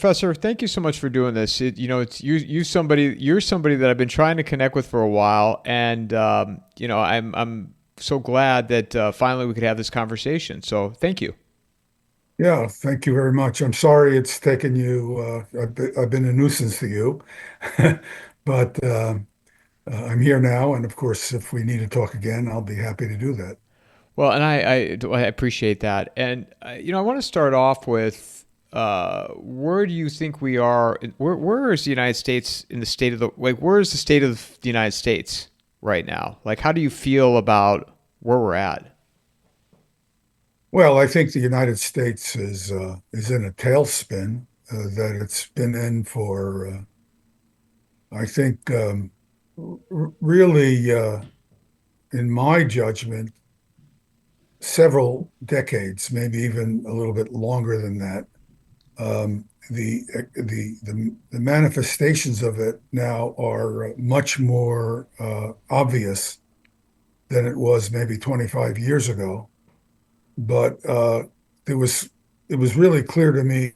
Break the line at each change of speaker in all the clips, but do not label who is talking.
Professor, thank you so much for doing this. You're somebody that I've been trying to connect with for a while, and I'm so glad that finally we could have this conversation. So thank you.
Yeah, thank you very much. I'm sorry it's taken you, I've been a nuisance to you, but I'm here now. And of course, if we need to talk again, I'll be happy to do that.
Well, and I appreciate that, and I want to start off with where do you think we are? Where is the United States in the state of the like? Where is the state of the United States right now? Like, how do you feel about where we're at?
Well, I think the United States is in a tailspin that it's been in for, I think, really, in my judgment, several decades, maybe even a little bit longer than that. The manifestations of it now are much more obvious than it was maybe 25 years ago. But it was it was really clear to me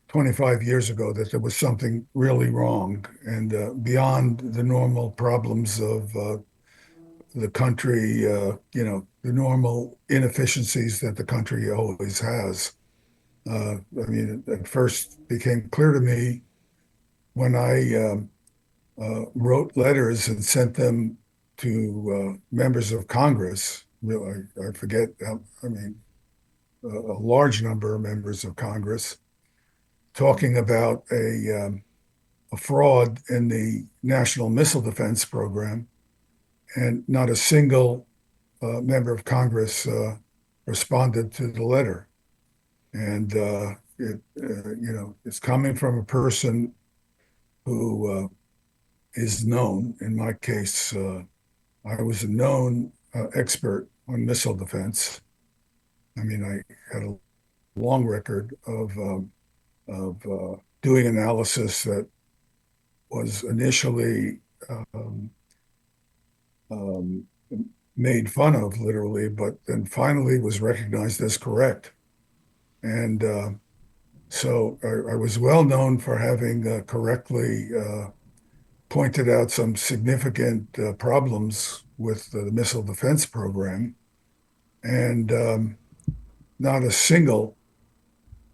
25 years ago that there was something really wrong and beyond the normal problems of the country, the normal inefficiencies that the country always has. I mean, it first became clear to me when I wrote letters and sent them to members of Congress. Really, I forget, I mean, a large number of members of Congress talking about a fraud in the National Missile Defense Program, and not a single member of Congress responded to the letter. And it's coming from a person who is known. In my case, I was a known expert on missile defense. I mean, I had a long record of doing analysis that was initially um, um, made fun of, literally, but then finally was recognized as correct. And so I was well known for having correctly pointed out some significant problems with the missile defense program. And not a single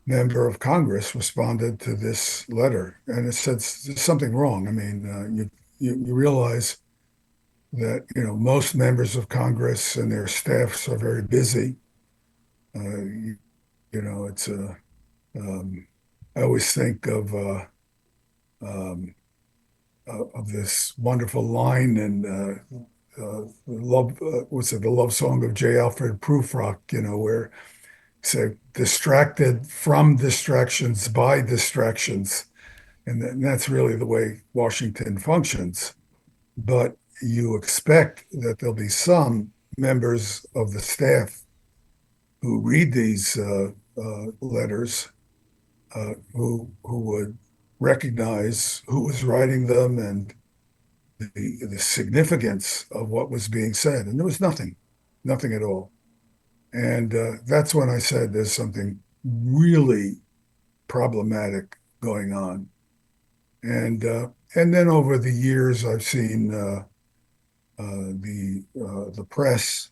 member of Congress responded to this letter. And it said there's something wrong. I mean, you realize that, most members of Congress and their staffs are very busy. It's a, I always think um, of this wonderful line in the love song of J. Alfred Prufrock, where say distracted from distractions by distractions. And that's really the way Washington functions. But you expect that there'll be some members of the staff who read these letters who would recognize who was writing them and the significance of what was being said. And there was nothing, nothing at all. And that's when I said there's something really problematic going on. And then over the years, I've seen the press,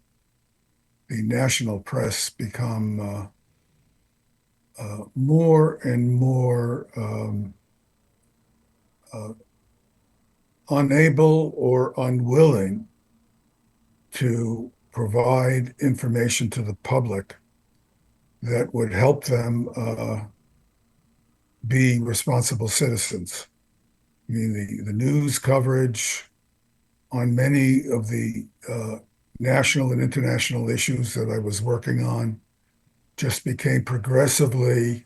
the national press, become more and more uh, unable or unwilling to provide information to the public that would help them be responsible citizens. I mean, the news coverage on many of the national and international issues that I was working on just became progressively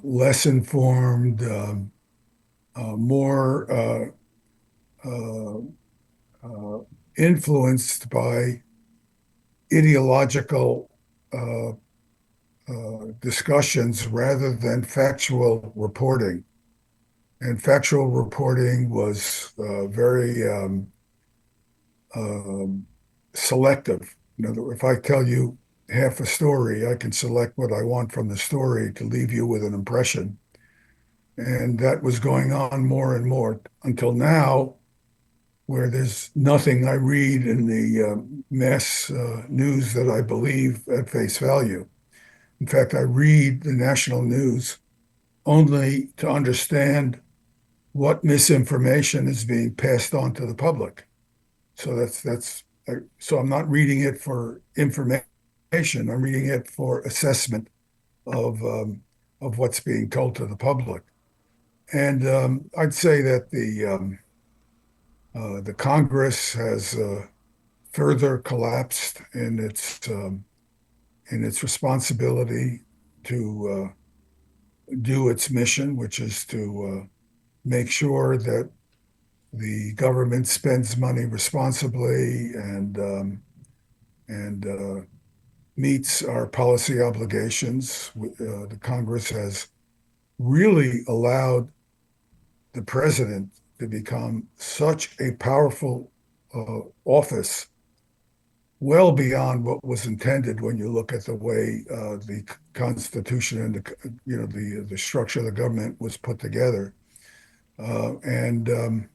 less informed, more uh, uh, influenced by ideological uh, discussions rather than factual reporting. And factual reporting was very um, selective. If I tell you half a story, I can select what I want from the story to leave you with an impression. And that was going on more and more until now, where there's nothing I read in the mass news that I believe at face value. In fact, I read the national news only to understand what misinformation is being passed on to the public. So so I'm not reading it for information. I'm reading it for assessment of um, of what's being told to the public. And I'd say that the Congress has further collapsed in its responsibility to do its mission, which is to make sure that the government spends money responsibly and meets our policy obligations. The Congress has really allowed the president to become such a powerful office, well beyond what was intended when you look at the way the Constitution and the structure of the government was put together, uh, and um,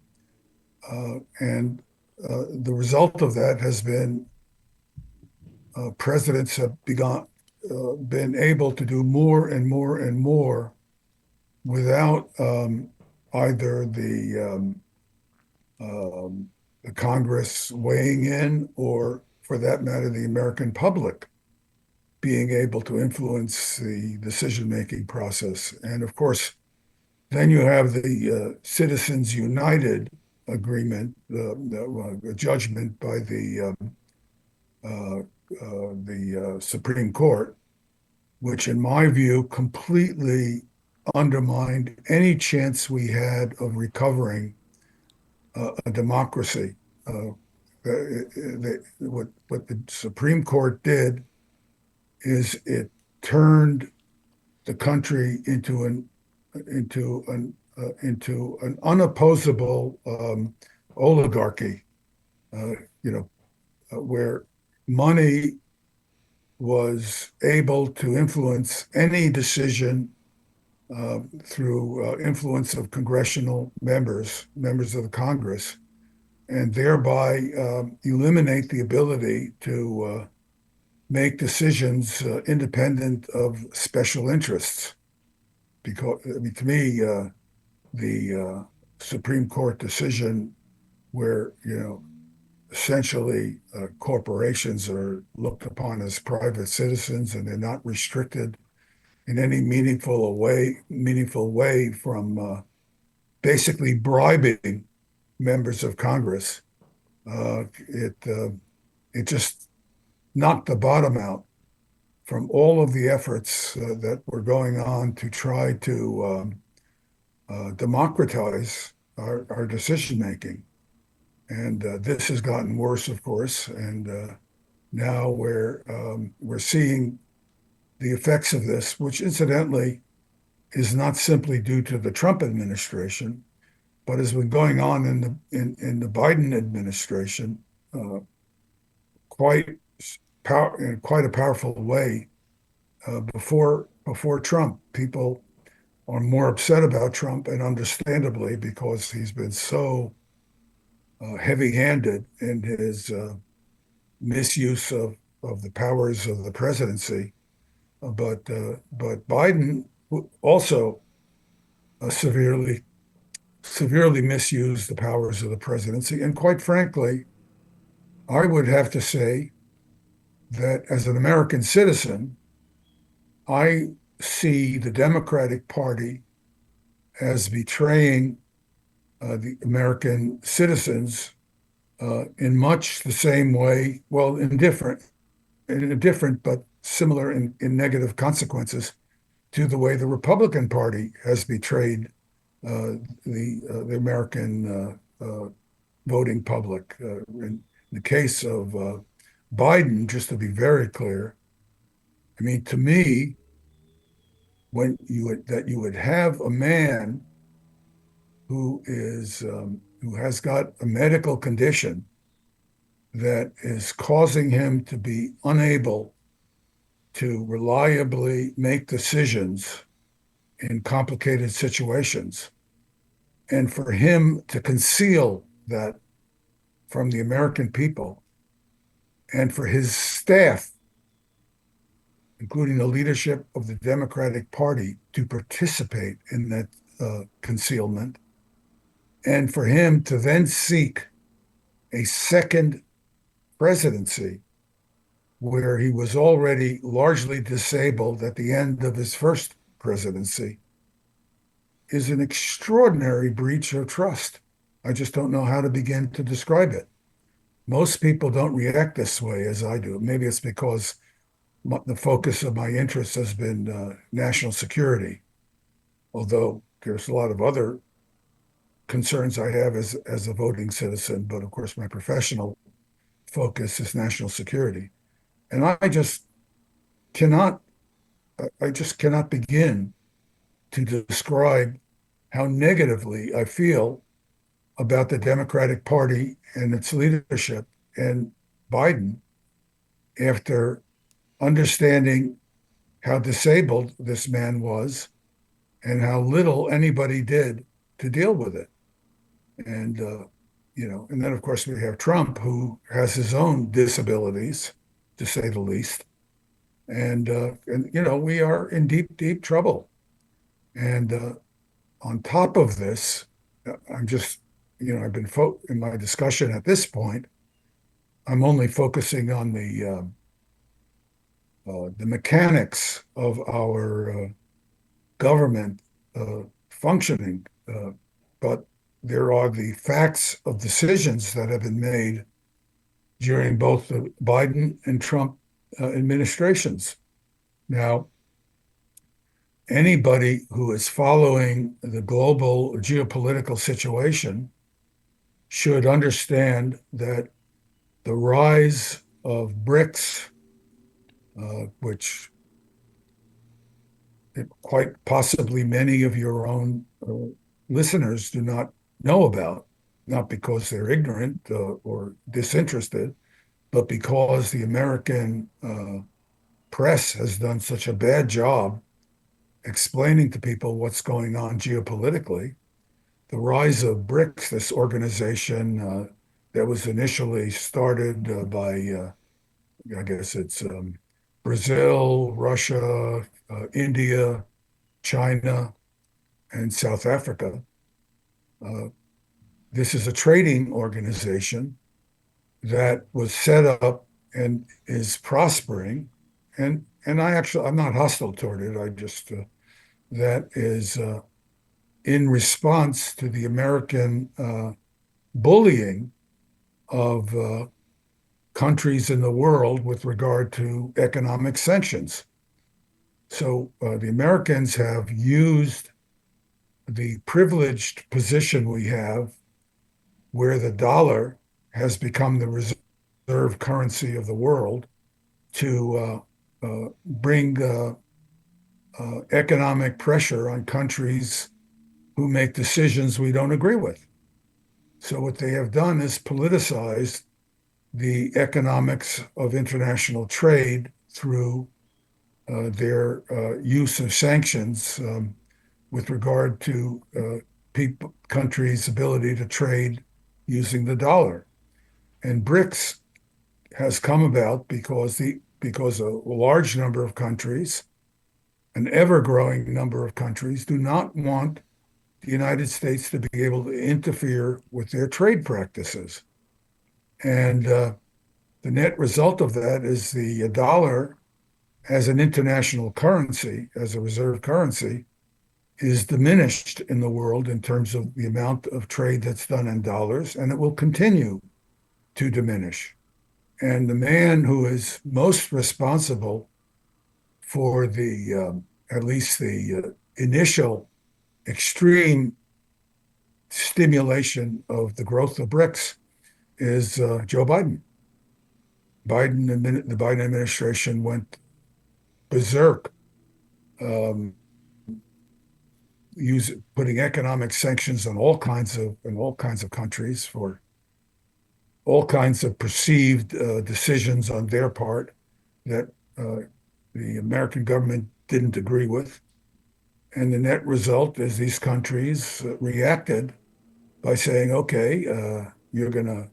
and the result of that has been presidents have been able to do more and more and more without either the Congress weighing in, or for that matter, the American public being able to influence the decision-making process. And of course, then you have the Citizens United agreement, the judgment by the Supreme Court, which, in my view, completely undermined any chance we had of recovering a democracy. What the Supreme Court did is it turned the country into an unopposable oligarchy. Uh, you know, where money was able to influence any decision through influence of congressional members of the Congress, and thereby eliminate the ability to make decisions independent of special interests. Because, I mean, to me, the Supreme Court decision where, essentially corporations are looked upon as private citizens and they're not restricted in any meaningful way from basically bribing members of Congress. It just knocked the bottom out from all of the efforts that were going on to try to democratize our decision making. And this has gotten worse, of course. And now we're seeing the effects of this, which incidentally is not simply due to the Trump administration, but has been going on in the Biden administration uh, quite in quite a powerful way. Before Trump, people are more upset about Trump, and understandably, because he's been so heavy-handed in his misuse of the powers of the presidency. But Biden also severely misused the powers of the presidency. And quite frankly, I would have to say that as an American citizen, I see the Democratic Party as betraying the American citizens in much the same way, well, in a different but similar in negative consequences to the way the Republican Party has betrayed the American voting public. In the case of Biden, just to be very clear, I mean, to me, you would have a man who has got a medical condition that is causing him to be unable to reliably make decisions in complicated situations, and for him to conceal that from the American people, and for his staff, including the leadership of the Democratic Party, to participate in that concealment, and for him to then seek a second presidency where he was already largely disabled at the end of his first presidency, is an extraordinary breach of trust. I just don't know how to begin to describe it. Most people don't react this way as I do. Maybe it's because the focus of my interest has been national security, although there's a lot of other concerns I have as a voting citizen. But of course, my professional focus is national security. And cannot, I just cannot begin to describe how negatively I feel about the Democratic Party and its leadership and Biden after understanding how disabled this man was and how little anybody did to deal with it. And, and then of course we have Trump, who has his own disabilities, to say the least. And we are in deep, deep trouble. And on top of this, I'm just, I've been in my discussion at this point, I'm only focusing on the mechanics of our government functioning, but there are the facts of decisions that have been made during both the Biden and Trump administrations. Now, anybody who is following the global geopolitical situation should understand that the rise of BRICS, which quite possibly many of your own listeners do not know about, not because they're ignorant or disinterested, but because the American press has done such a bad job explaining to people what's going on geopolitically. The rise of BRICS, this organization that was initially started by, I guess it's Brazil, Russia, India, China, and South Africa. This is a trading organization that was set up and is prospering. And I'm not hostile toward it. I just, that is in response to the American bullying of countries in the world with regard to economic sanctions. So the Americans have used the privileged position we have where the dollar has become the reserve currency of the world to bring economic pressure on countries who make decisions we don't agree with. So what they have done is politicized the economics of international trade through their use of sanctions with regard to countries' ability to trade using the dollar. And BRICS has come about because a large number of countries, an ever-growing number of countries, do not want the United States to be able to interfere with their trade practices. And the net result of that is the dollar as an international currency, as a reserve currency, is diminished in the world in terms of the amount of trade that's done in dollars, and it will continue to diminish. And the man who is most responsible for at least the initial extreme stimulation of the growth of BRICS is Joe Biden. The Biden administration went berserk, putting economic sanctions on all kinds of countries for all kinds of perceived decisions on their part that the American government didn't agree with. And the net result is these countries reacted by saying, okay, you're going to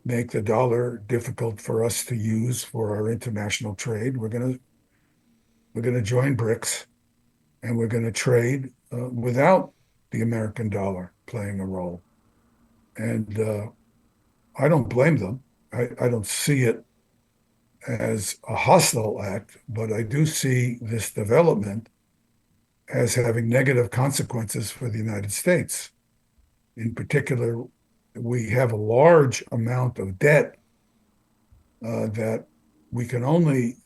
make the dollar difficult for us to use for our international trade. We're going to join BRICS and we're going to trade without the American dollar playing a role. And I don't blame them. I don't see it as a hostile act, but I do see this development as having negative consequences for the United States. In particular, we have a large amount of debt that we can only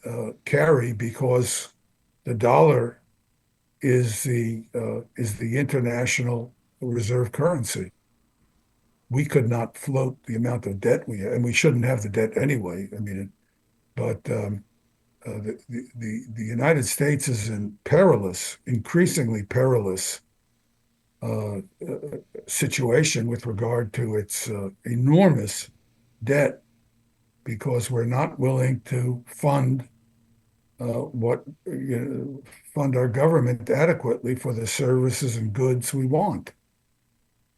carry because the dollar is the international reserve currency. We could not float the amount of debt we have, and we shouldn't have the debt anyway. I mean, but the United States is in perilous, increasingly perilous uh, situation with regard to its enormous debt because we're not willing to what fund our government adequately for the services and goods we want.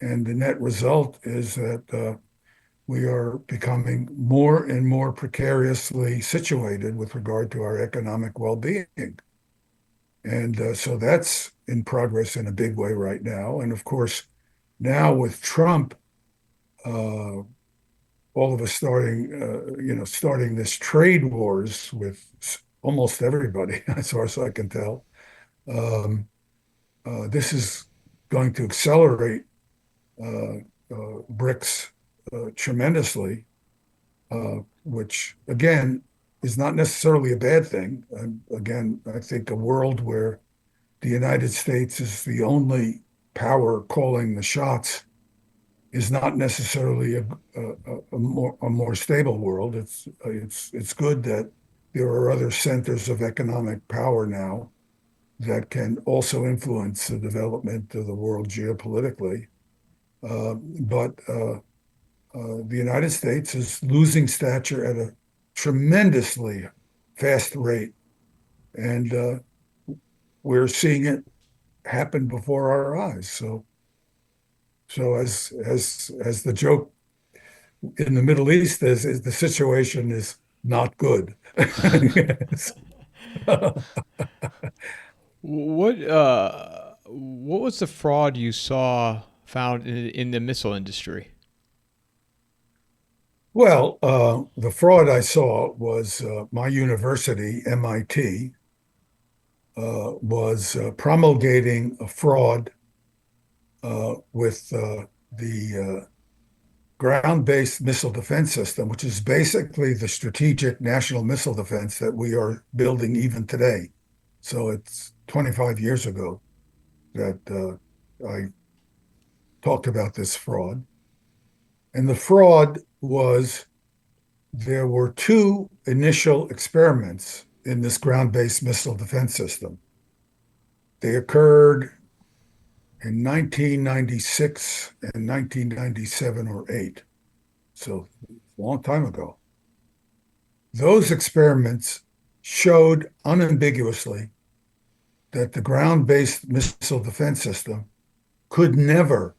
And the net result is that we are becoming more and more precariously situated with regard to our economic well-being. And so that's in progress in a big way right now. And of course, now with Trump, uh, all of us starting this trade wars with almost everybody, as far as I can tell. Um, this is going to accelerate uh, BRICS tremendously, which again is not necessarily a bad thing. Again, I think a world where the United States is the only power calling the shots is not necessarily a more stable world. It's good that there are other centers of economic power now that can also influence the development of the world geopolitically. But the United States is losing stature at a tremendously fast rate, and we're seeing it happen before our eyes. So as the joke in the Middle East is the situation is not good. Yes.
What was the fraud you saw found in the missile industry?
Well, the fraud I saw was my university, MIT, was promulgating a fraud with the ground-based missile defense system, which is basically the strategic national missile defense that we are building even today. So it's 25 years ago that I talked about this fraud. And the fraud was there were two initial experiments in this ground-based missile defense system. They occurred in 1996 and 1997 or 8. So a long time ago. Those experiments showed unambiguously that the ground-based missile defense system could never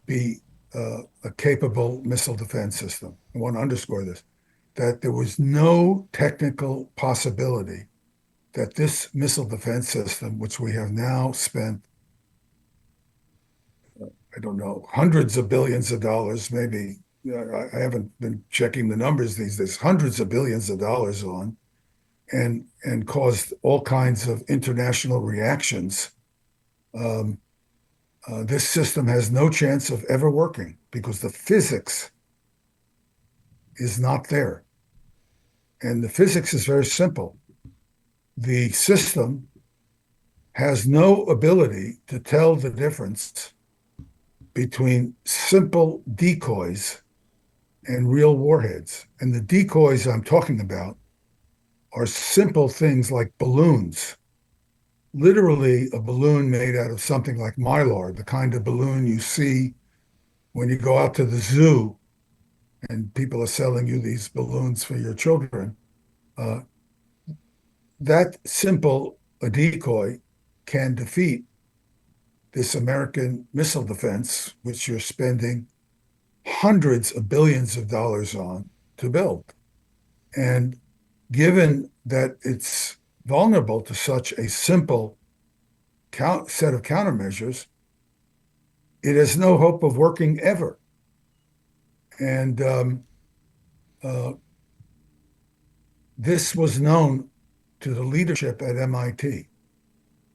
be a capable missile defense system. I want to underscore this, that there was no technical possibility that this missile defense system, which we have now spent, I don't know, hundreds of billions of dollars, maybe, I haven't been checking the numbers these days, hundreds of billions of dollars on, and caused all kinds of international reactions. Um, this system has no chance of ever working because the physics is not there. And the physics is very simple. The system has no ability to tell the difference between simple decoys and real warheads. And the decoys I'm talking about are simple things like balloons. Literally a balloon made out of something like mylar, the kind of balloon you see when you go out to the zoo and people are selling you these balloons for your children. Uh, that simple a decoy can defeat this American missile defense, which you're spending hundreds of billions of dollars on to build. And given that it's vulnerable to such a simple set of countermeasures, it has no hope of working ever. And uh, this was known to the leadership at MIT.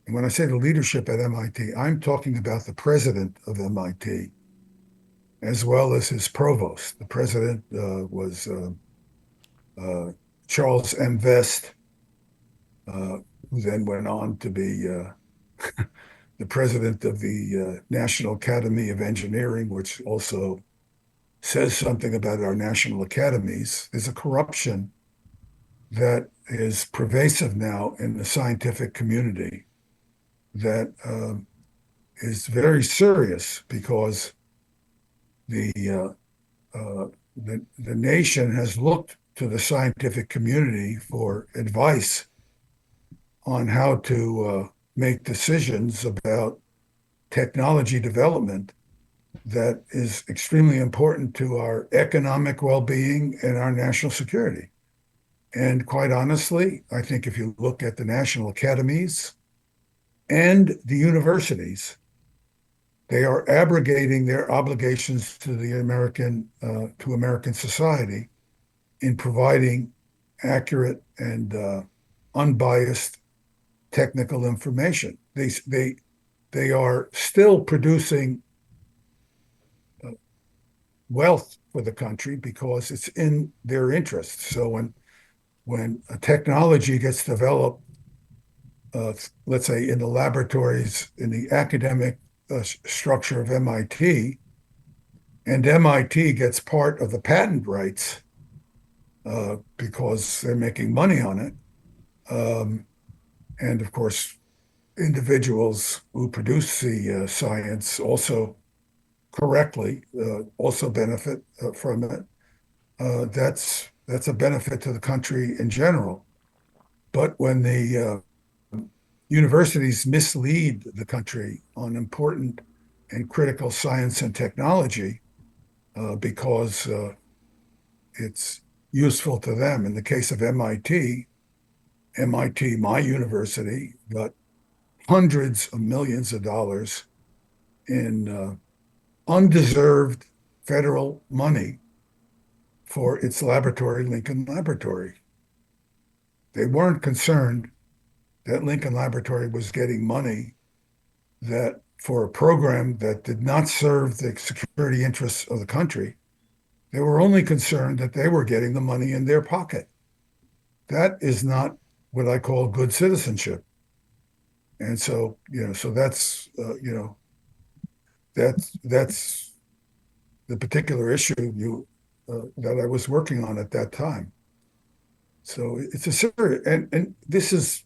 And when I say the leadership at MIT, I'm talking about the president of MIT as well as his provost. The president was uh, Charles M. Vest, who then went on to be the president of the National Academy of Engineering, which also says something about our national academies. There's a corruption that is pervasive now in the scientific community that is very serious because the, the nation has looked to the scientific community for advice on how to make decisions about technology development that is extremely important to our economic well-being and our national security. And quite honestly, I think if you look at the national academies and the universities, they are abrogating their obligations to the American society in providing accurate and unbiased technical information. They are still producing wealth for the country because it's in their interest. So when a technology gets developed, let's say in the laboratories in the academic structure of MIT, and MIT gets part of the patent rights because they're making money on it. And of course, individuals who produce the science also correctly also benefit from it. That's a benefit to the country in general. But when the universities mislead the country on important and critical science and technology because it's useful to them. In the case of MIT, my university, got hundreds of millions of dollars in undeserved federal money for its laboratory, Lincoln Laboratory. They weren't concerned that Lincoln Laboratory was getting money that for a program that did not serve the security interests of the country. They were only concerned that they were getting the money in their pocket. That is not what I call good citizenship. And so, so that's, that's the particular issue that I was working on at that time. So it's a serious, and this is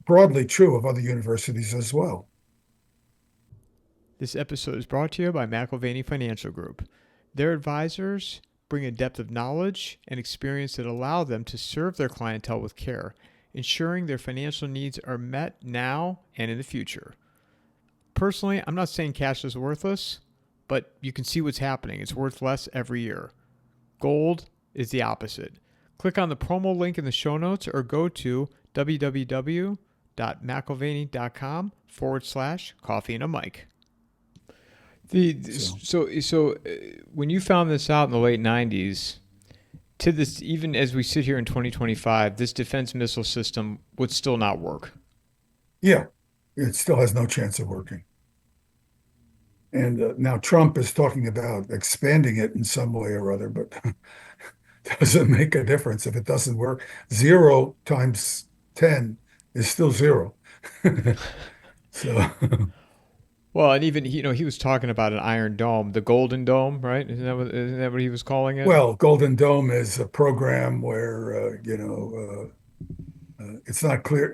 broadly true of other universities as well.
This episode is brought to you by McIlvaney Financial Group. Their advisors bring a depth of knowledge and experience that allow them to serve their clientele with care, ensuring their financial needs are met now and in the future. Personally, I'm not saying cash is worthless, but you can see what's happening. It's worth less every year. Gold is the opposite. Click on the promo link in the show notes or go to www.mcilvaney.com/coffeeandamike. So when you found this out in the late 90s, to this, even as we sit here in 2025, this defense missile system would still not work.
Yeah, it still has no chance of working. And now Trump is talking about expanding it in some way or other, but doesn't make a difference if it doesn't work. 0 times 10 is still 0. So,
well, and even he was talking about an Iron Dome, the Golden Dome, right? Isn't that what he was calling it?
well, Golden Dome is a program where it's not clear.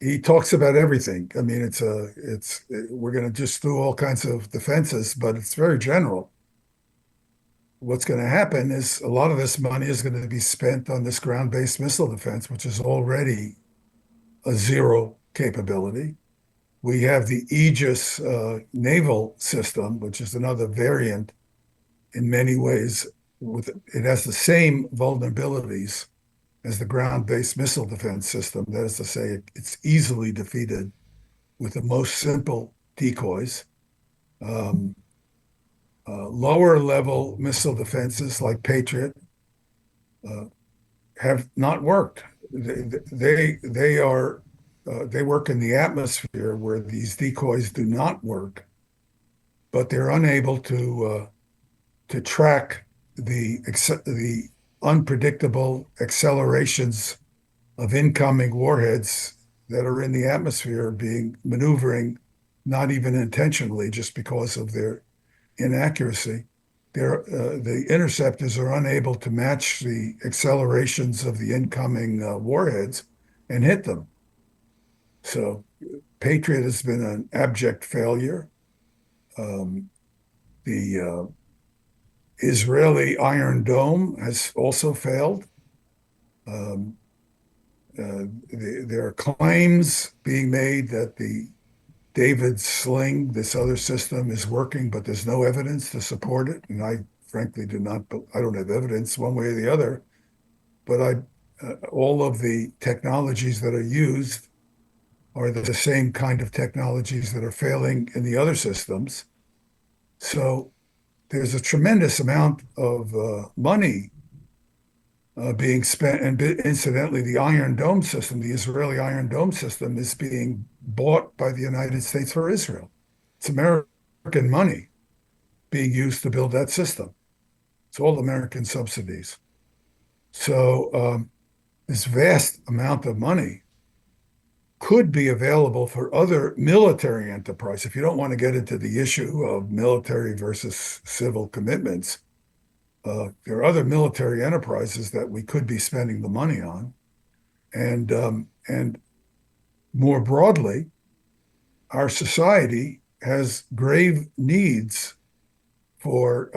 He talks about everything. I mean, we're going to just do all kinds of defenses, but it's very general. what's going to happen is a lot of this money is going to be spent on this ground-based missile defense, which is already a zero capability. We have the Aegis naval system, which is another variant in many ways. It has the same vulnerabilities as the ground-based missile defense system. That is to say, it's easily defeated with the most simple decoys. Um, Lower level missile defenses like Patriot uh, have not worked. They are they work in the atmosphere where these decoys do not work, but they're unable to track the unpredictable accelerations of incoming warheads that are in the atmosphere being maneuvering, not even intentionally, just because of their inaccuracy. The interceptors are unable to match the accelerations of the incoming warheads and hit them. So Patriot has been an abject failure. Um, the Israeli Iron Dome has also failed. Um, there are claims being made that the David Sling, this other system, is working, but there's no evidence to support it. And I frankly do not, I don't have evidence one way or the other. But all of the technologies that are used are the same kind of technologies that are failing in the other systems. So there's a tremendous amount of money being spent. And incidentally, the Iron Dome system, the Israeli Iron Dome system, is being bought by the United States for Israel. It's American money being used to build that system. It's all American subsidies. So this vast amount of money could be available for other military enterprise. If you don't want to get into the issue of military versus civil commitments, there are other military enterprises that we could be spending the money on, and more broadly, our society has grave needs for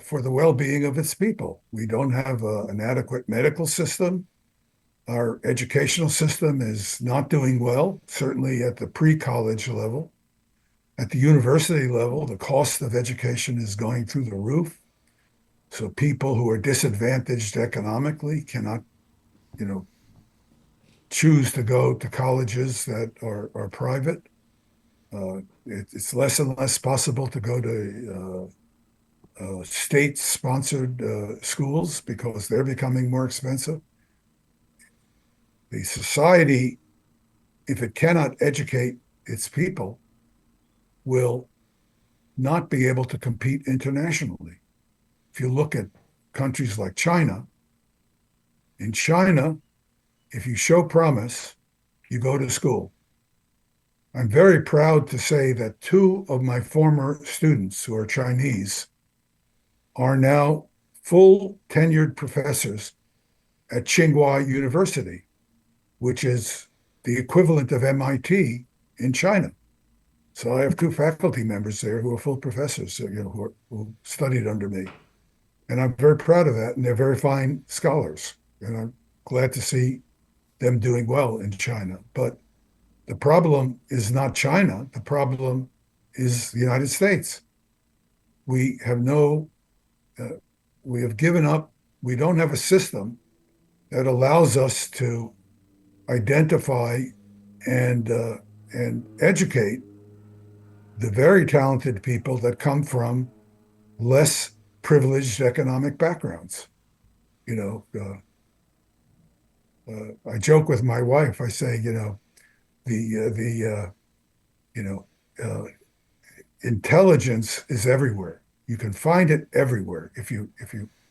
for the well-being of its people. We don't have an adequate medical system. Our educational system is not doing well, certainly at the pre-college level. At the university level, the cost of education is going through the roof. So people who are disadvantaged economically cannot, you know, choose to go to colleges that are private. It's less and less possible to go to state-sponsored schools because they're becoming more expensive. The society, if it cannot educate its people, will not be able to compete internationally. If you look at countries like China, in China, if you show promise, you go to school. I'm very proud to say that two of my former students who are Chinese are now full tenured professors at Tsinghua University, which is the equivalent of MIT in China. So I have two faculty members there who are full professors, who studied under me. And I'm very proud of that. And they're very fine scholars. And I'm glad to see them doing well in China. But the problem is not China. The problem is the United States. We have no, we have given up. We don't have a system that allows us to identify and and educate the very talented people that come from less privileged economic backgrounds. You know, I joke with my wife. I say, the you know, uh, intelligence is everywhere. You can find it everywhere if you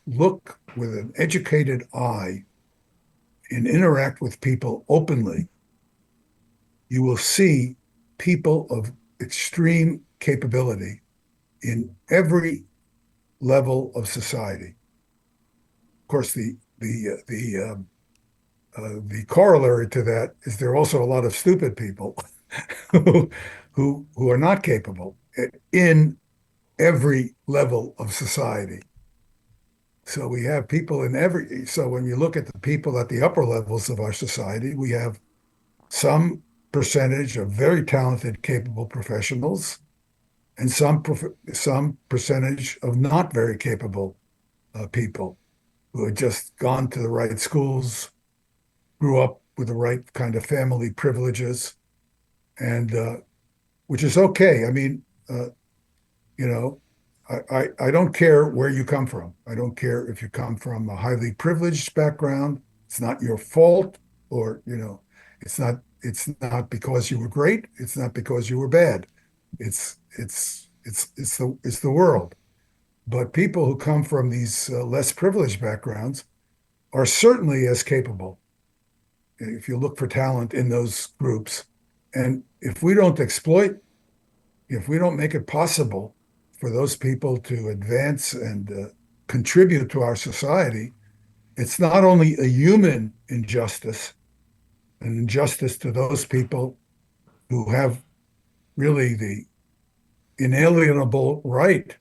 look with an educated eye and interact with people openly. You will see people of extreme capability in every level of society. Of course, the corollary to that is there are also a lot of stupid people who are not capable in every level of society. So we have people in every, so when you look at the people at the upper levels of our society, we have some percentage of very talented, capable professionals and some percentage of not very capable people who had just gone to the right schools, grew up with the right kind of family privileges, and which is okay. I mean, you know, I don't care where you come from. I don't care if you come from a highly privileged background. It's not your fault, or it's not because you were great. It's not because you were bad. It's the world. But people who come from these less privileged backgrounds are certainly as capable if you look for talent in those groups. And if we don't make it possible for those people to advance and contribute to our society, it's not only a human injustice, an injustice to those people who have really the inalienable right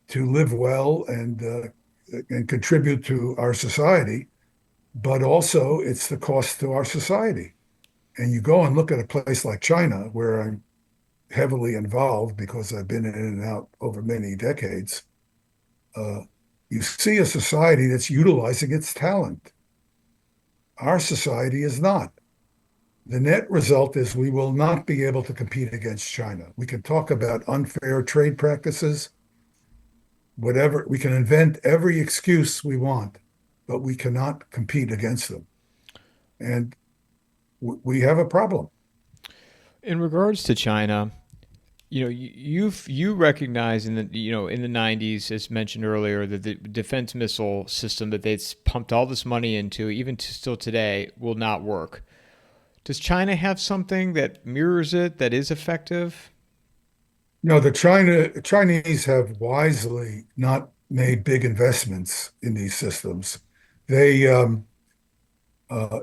to live well and contribute to our society, but also it's the cost to our society. And you go and look at a place like China, where I'm heavily involved because I've been in and out over many decades. Uh, you see a society that's utilizing its talent. Our society is not. The net result is we will not be able to compete against China. We can talk about unfair trade practices, whatever. We can invent every excuse we want, but we cannot compete against them. And we have a problem.
In regards to China, you recognize in the 90s, as mentioned earlier, that the defense missile system that they've pumped all this money into, even still today, will not work. Does China have something that mirrors it that is effective?
No, the Chinese have wisely not made big investments in these systems. They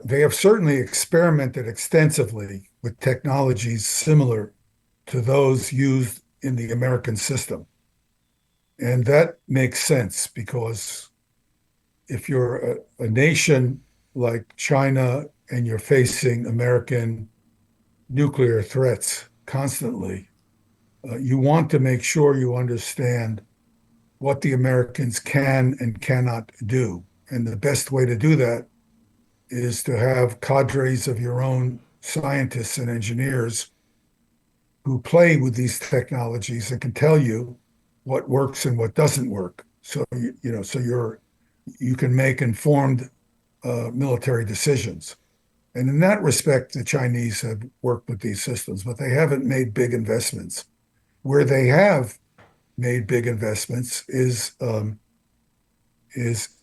they have certainly experimented extensively with technologies similar to those used in the American system. And that makes sense because if you're a nation like China and you're facing American nuclear threats constantly, you want to make sure you understand what the Americans can and cannot do. And the best way to do that is to have cadres of your own scientists and engineers who play with these technologies and can tell you what works and what doesn't work. So you can make informed military decisions. And in that respect, the Chinese have worked with these systems, but they haven't made big investments. Where they have made big investments is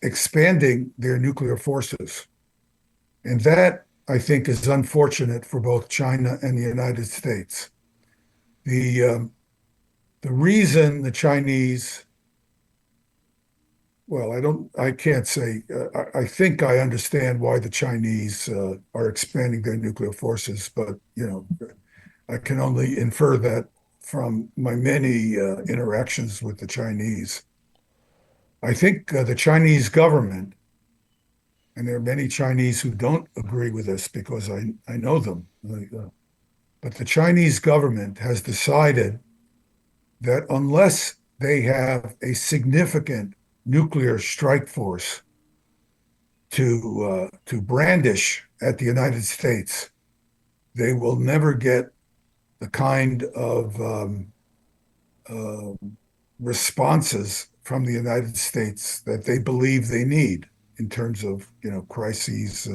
expanding their nuclear forces. And that, I think, is unfortunate for both China and the United States. The the reason the Chinese, well, I can't say, I think I understand why the Chinese are expanding their nuclear forces, but I can only infer that from my many interactions with the Chinese. I think the Chinese government, and there are many Chinese who don't agree with this because I know them, but the Chinese government has decided that unless they have a significant nuclear strike force to brandish at the United States, they will never get the kind of uh, responses from the United States that they believe they need in terms of crises.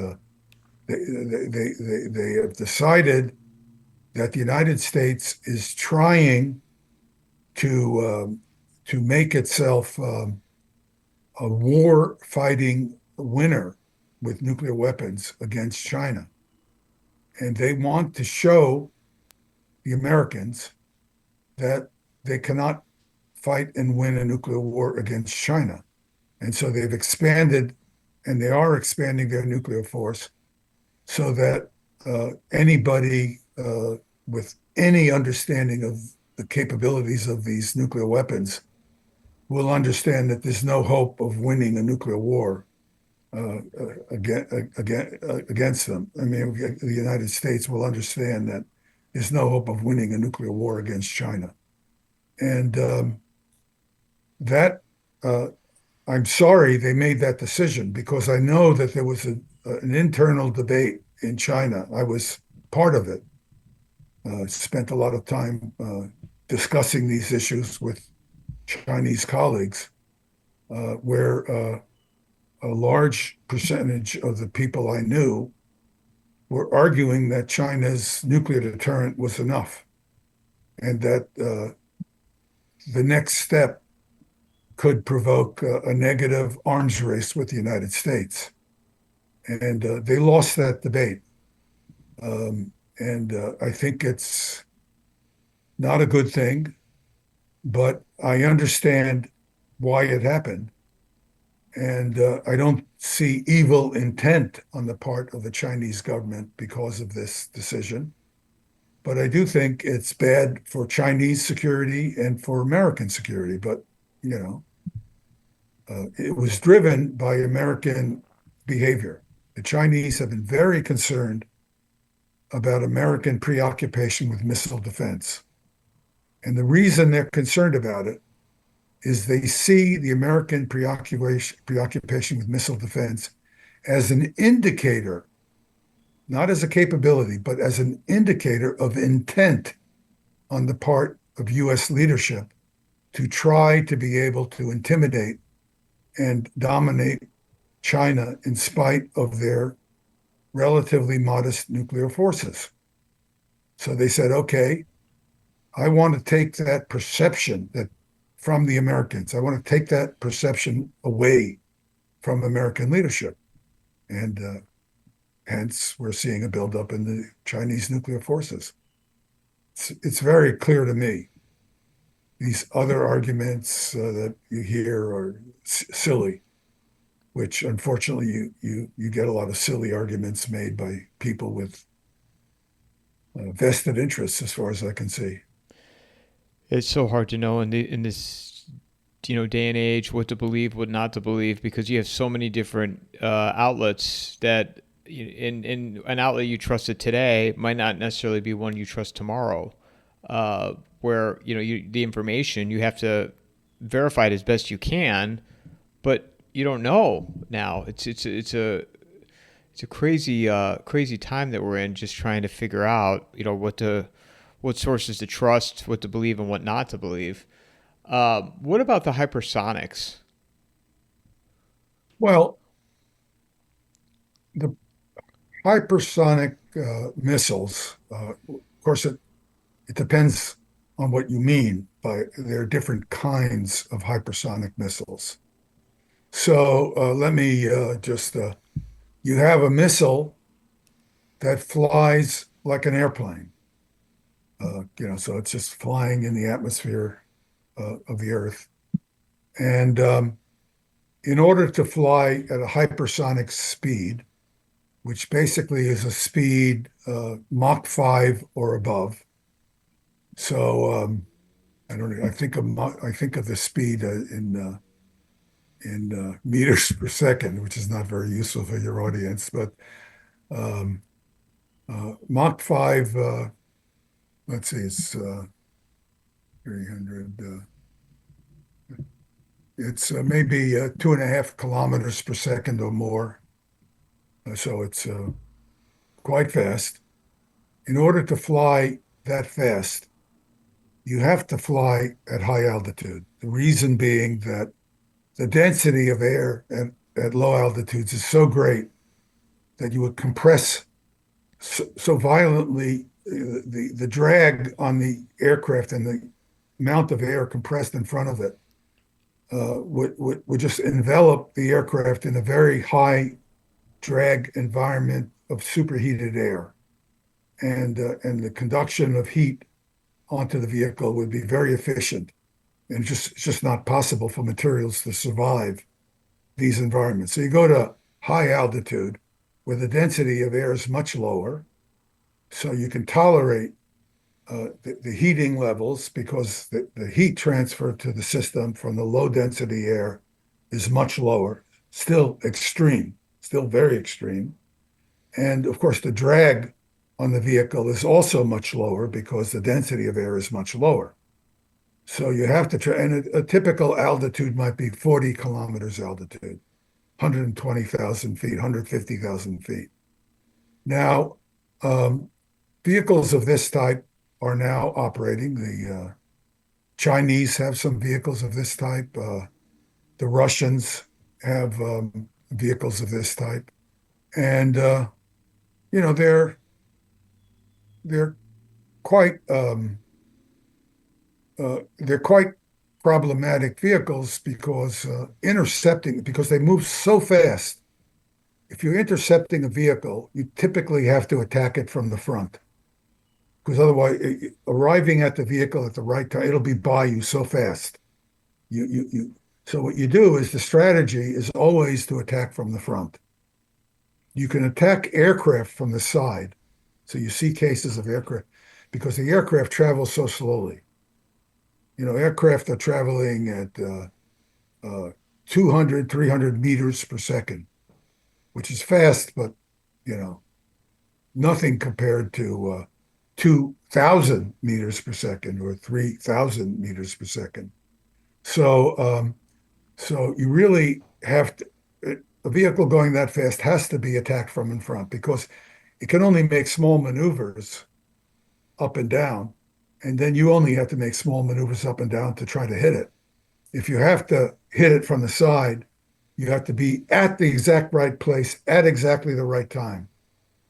They have decided that the United States is trying to make itself a war fighting winner with nuclear weapons against China. And they want to show the Americans that they cannot fight and win a nuclear war against China. And so they've expanded, and they are expanding their nuclear force so that anybody with any understanding of the capabilities of these nuclear weapons will understand that there's no hope of winning a nuclear war against them. I mean, the United States will understand that there's no hope of winning a nuclear war against China. And that I'm sorry they made that decision because I know that there was an internal debate in China. I was part of it. Spent a lot of time discussing these issues with Chinese colleagues, where a large percentage of the people I knew were arguing that China's nuclear deterrent was enough, and that the next step could provoke a negative arms race with the United States. And they lost that debate. And I think it's not a good thing, but I understand why it happened. And I don't see evil intent on the part of the Chinese government because of this decision. But I do think it's bad for Chinese security and for American security. But, you know, it was driven by American behavior. The Chinese have been very concerned about American preoccupation with missile defense. And the reason they're concerned about it is they see the American preoccupation with missile defense as an indicator, not as a capability, but as an indicator of intent on the part of US leadership to try to be able to intimidate and dominate China in spite of their relatively modest nuclear forces. So they said, okay, I want to take that perception that from the Americans. I want to take that perception away from American leadership. And hence, we're seeing a buildup in the Chinese nuclear forces. It's very clear to me. These other arguments that you hear are silly, which unfortunately you get a lot of silly arguments made by people with vested interests, as far as I can see.
It's so hard to know in this day and age what to believe, what not to believe, because you have so many different outlets that in an outlet you trusted today might not necessarily be one you trust tomorrow. Where the information you have to verify it as best you can, but you don't know now. It's a crazy time that we're in, just trying to figure out what sources to trust, what to believe, and what not to believe. What about the hypersonics?
Well, the hypersonic missiles, of course, it depends on what you mean by there are different kinds of hypersonic missiles. So let me you have a missile that flies like an airplane. So it's just flying in the atmosphere of the Earth. And in order to fly at a hypersonic speed, which basically is a speed Mach 5 or above. So I think of the speed in meters per second, which is not very useful for your audience, but Mach 5, let's see, it's 300, it's maybe 2.5 kilometers per second or more. So it's quite fast. In order to fly that fast, you have to fly at high altitude. The reason being that the density of air at low altitudes is so great that you would compress so violently the drag on the aircraft and the amount of air compressed in front of it would just envelop the aircraft in a very high drag environment of superheated air, and the conduction of heat onto the vehicle would be very efficient, and it's just not possible for materials to survive these environments. So you go to high altitude where the density of air is much lower, so you can tolerate the heating levels, because the heat transfer to the system from the low density air is much lower, still extreme, still very extreme. And of course, the drag on the vehicle is also much lower because the density of air is much lower. So you have to try, and a typical altitude might be 40 kilometers altitude, 120,000 feet, 150,000 feet. Now, vehicles of this type are now operating. The Chinese have some vehicles of this type. The Russians have vehicles of this type, and you know they're quite they're quite problematic vehicles because intercepting because they move so fast. If you're intercepting a vehicle, you typically have to attack it from the front because otherwise, arriving at the vehicle at the right time, it'll be by you so fast. You. So what you do is the strategy is always to attack from the front. You can attack aircraft from the side. So you see cases of aircraft because the aircraft travels so slowly. You know, aircraft are traveling at 200, 300 meters per second, which is fast, but, you know, nothing compared to 2,000 meters per second or 3,000 meters per second. So, so you really have to, a vehicle going that fast has to be attacked from in front because it can only make small maneuvers up and down, and then you only have to make small maneuvers up and down to try to hit it. If you have to hit it from the side, you have to be at the exact right place at exactly the right time.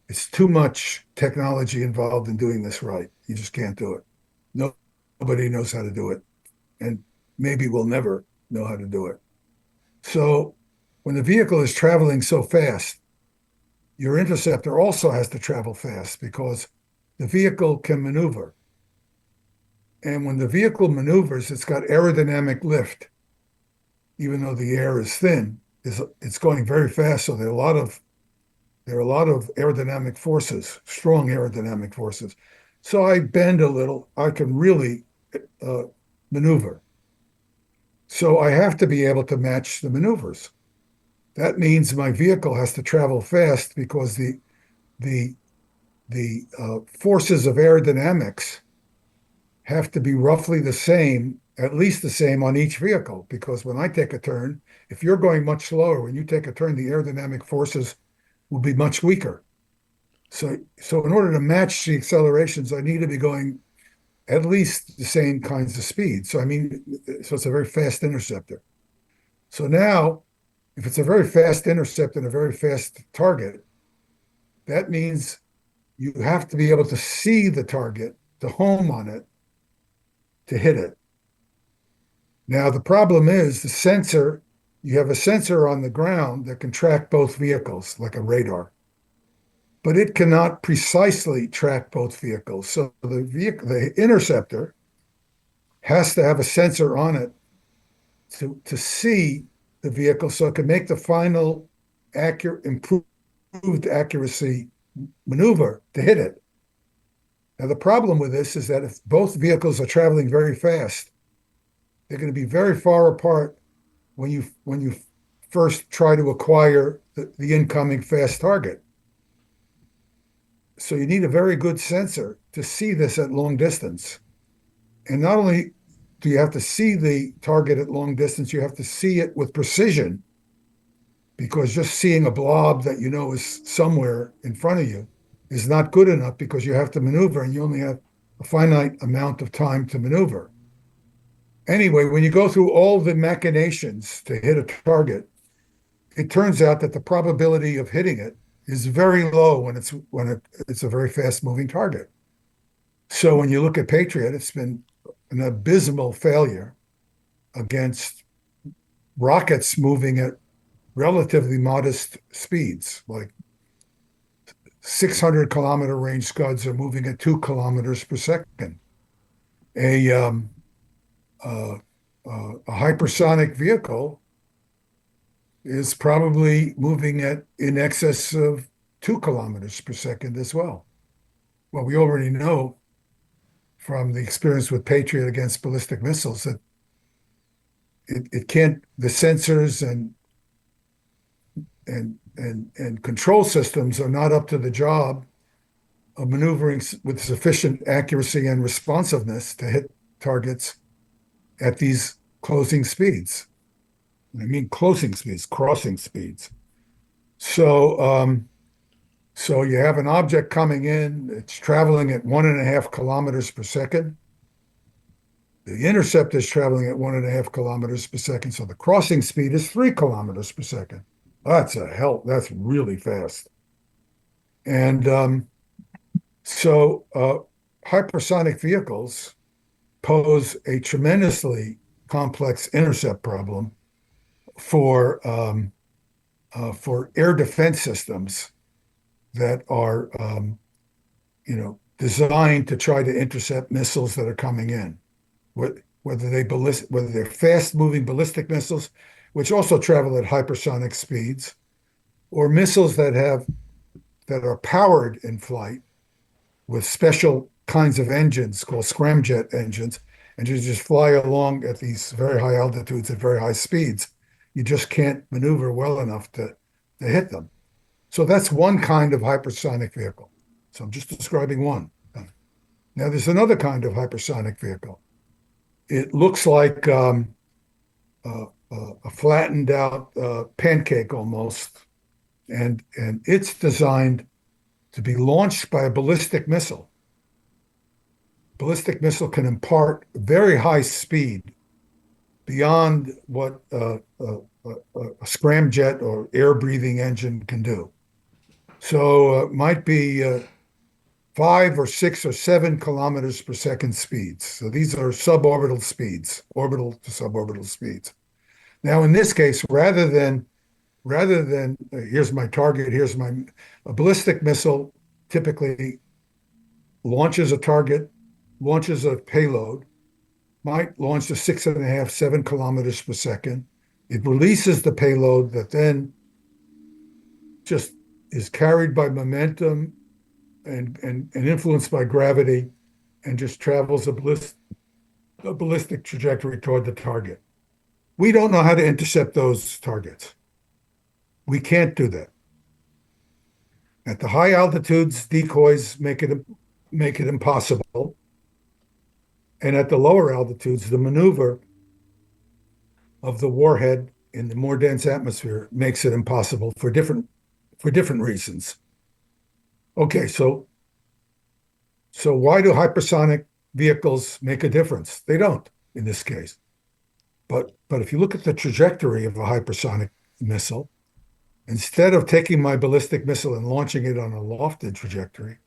It's too much technology involved in doing this right. You just can't do it. No, nobody knows how to do it, and maybe we'll never know how to do it. So when the vehicle is traveling so fast, your interceptor also has to travel fast because the vehicle can maneuver. And when the vehicle maneuvers, it's got aerodynamic lift, even though the air is thin, it's going very fast. So there are a lot of aerodynamic forces, strong aerodynamic forces. So I bend a little, I can really uh, maneuver. So I have to be able to match the maneuvers. That means my vehicle has to travel fast because the forces of aerodynamics have to be roughly the same, at least the same on each vehicle. Because when I take a turn, if you're going much slower, when you take a turn, the aerodynamic forces will be much weaker. So in order to match the accelerations, I need to be going at least the same kinds of speed. So I mean, so it's a very fast interceptor. So now, if it's a very fast intercept and a very fast target, that means you have to be able to see the target, to home on it, to hit it. Now, the problem is the sensor, you have a sensor on the ground that can track both vehicles like a radar, but it cannot precisely track both vehicles. So the interceptor has to have a sensor on it to see the vehicle so it can make the final improved accuracy maneuver to hit it. Now, the problem with this is that if both vehicles are traveling very fast, they're going to be very far apart when you first try to acquire the incoming fast target. So you need a very good sensor to see this at long distance. And not only do you have to see the target at long distance, you have to see it with precision because just seeing a blob that you know is somewhere in front of you is not good enough because you have to maneuver and you only have a finite amount of time to maneuver. Anyway, when you go through all the machinations to hit a target, it turns out that the probability of hitting it is very low when it's a very fast moving target. So when you look at Patriot, it's been an abysmal failure against rockets moving at relatively modest speeds, like 600-kilometer range Scuds are moving at 2 kilometers per second. A a hypersonic vehicle is probably moving at in excess of 2 kilometers per second as well. Well, we already know from the experience with Patriot against ballistic missiles that it can't, the sensors and control systems are not up to the job of maneuvering with sufficient accuracy and responsiveness to hit targets at these closing speeds. I mean, closing speeds, crossing speeds. So, so you have an object coming in, it's traveling at 1.5 kilometers per second. The intercept is traveling at 1.5 kilometers per second. So the crossing speed is 3 kilometers per second. That's really fast. And hypersonic vehicles pose a tremendously complex intercept problem for air defense systems that are, designed to try to intercept missiles that are coming in, whether they're fast-moving ballistic missiles, which also travel at hypersonic speeds, or missiles that are powered in flight with special kinds of engines called scramjet engines, and you just fly along at these very high altitudes at very high speeds. You just can't maneuver well enough to hit them. So that's one kind of hypersonic vehicle. So I'm just describing one. Now there's another kind of hypersonic vehicle. It looks like a flattened out pancake almost, and it's designed to be launched by a ballistic missile. Ballistic missile can impart very high speed beyond what a scramjet or air-breathing engine can do. So it might be 5 or 6 or 7 kilometers per second speeds. So these are suborbital speeds, orbital to suborbital speeds. Now, in this case, rather than here's my target, a ballistic missile typically launches a target, launches a payload, might launch to 6.5, 7 kilometers per second. It releases the payload that then just is carried by momentum and influenced by gravity and just travels a ballistic trajectory toward the target. We don't know how to intercept those targets. We can't do that. At the high altitudes, decoys make it impossible. And at the lower altitudes, the maneuver of the warhead in the more dense atmosphere makes it impossible for different reasons. Okay, so why do hypersonic vehicles make a difference? They don't in this case. But if you look at the trajectory of a hypersonic missile, instead of taking my ballistic missile and launching it on a lofted trajectory,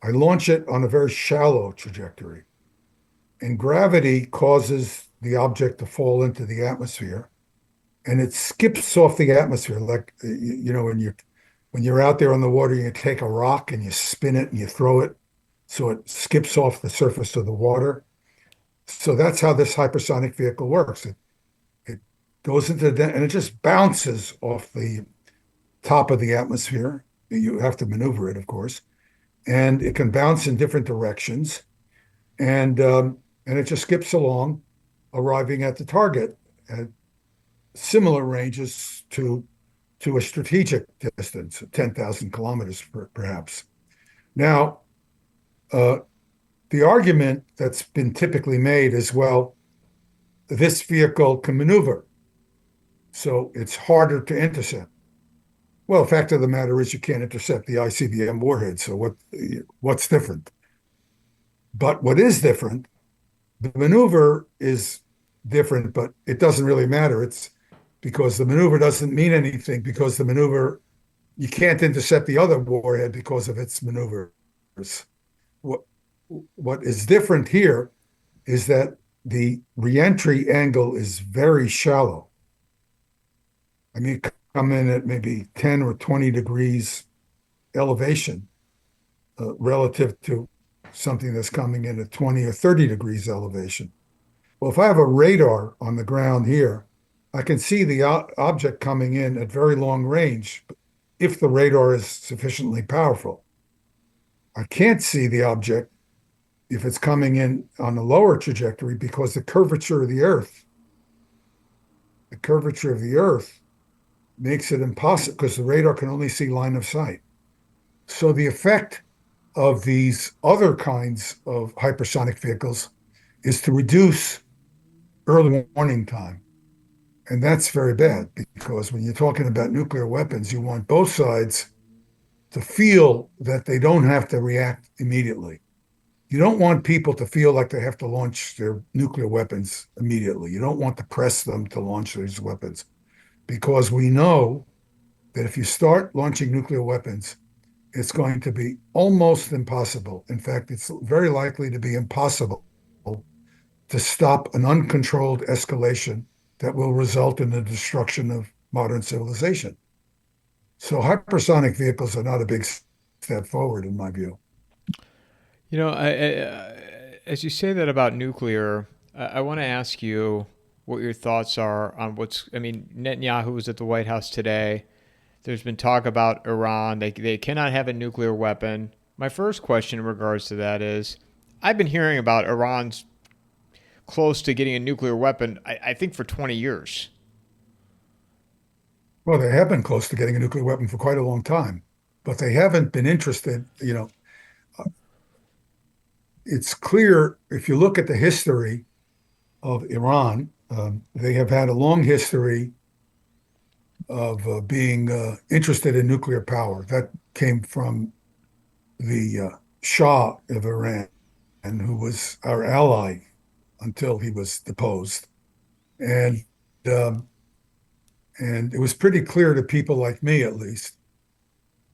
I launch it on a very shallow trajectory. And gravity causes the object to fall into the atmosphere, and it skips off the atmosphere. Like, when you're out there on the water, you take a rock and you spin it and you throw it, so it skips off the surface of the water. So that's how this hypersonic vehicle works. It goes into and it just bounces off the top of the atmosphere. You have to maneuver it, of course, and it can bounce in different directions, and it just skips along, arriving at the target at similar ranges to a strategic distance, 10,000 kilometers perhaps. Now, the argument that's been typically made is, well, this vehicle can maneuver, so it's harder to intercept. Well, the fact of the matter is you can't intercept the ICBM warhead, so what's different? But what is different, the maneuver is different, but it doesn't really matter. It's because the maneuver doesn't mean anything, because you can't intercept the other warhead because of its maneuvers. What is different here is that the reentry angle is very shallow. I mean, come in at maybe 10 or 20 degrees elevation relative to something that's coming in at 20 or 30 degrees elevation. Well, if I have a radar on the ground here, I can see the object coming in at very long range if the radar is sufficiently powerful. I can't see the object if it's coming in on a lower trajectory, because the curvature of the Earth makes it impossible because the radar can only see line of sight. So the effect of these other kinds of hypersonic vehicles is to reduce early warning time. And that's very bad because when you're talking about nuclear weapons, you want both sides to feel that they don't have to react immediately. You don't want people to feel like they have to launch their nuclear weapons immediately. You don't want to press them to launch these weapons because we know that if you start launching nuclear weapons, it's going to be almost impossible. In fact, it's very likely to be impossible to stop an uncontrolled escalation that will result in the destruction of modern civilization. So hypersonic vehicles are not a big step forward, in my view.
As you say that about nuclear, I want to ask you what your thoughts are on what's. I mean, Netanyahu was at the White House today. There's been talk about Iran. They cannot have a nuclear weapon. My first question in regards to that is, I've been hearing about Iran's close to getting a nuclear weapon. I think for 20 years.
Well, they have been close to getting a nuclear weapon for quite a long time, but they haven't been interested. It's clear if you look at the history of Iran, they have had a long history of being interested in nuclear power. That came from the Shah of Iran, who was our ally until he was deposed. And um, and it was pretty clear to people like me, at least,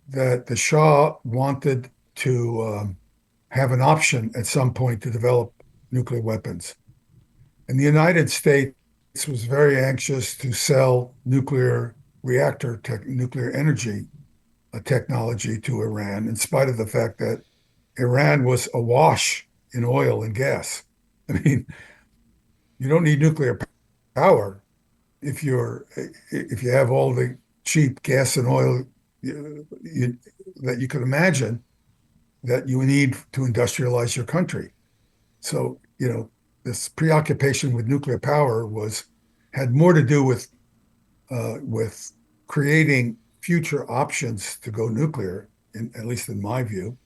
that the Shah wanted to have an option at some point to develop nuclear weapons. And the United States was very anxious to sell nuclear energy technology to Iran, in spite of the fact that Iran was awash in oil and gas. I mean, you don't need nuclear power if you have all the cheap gas and oil that you could imagine that you need to industrialize your country. So, this preoccupation with nuclear power had more to do with creating future options to go nuclear, at least in my view,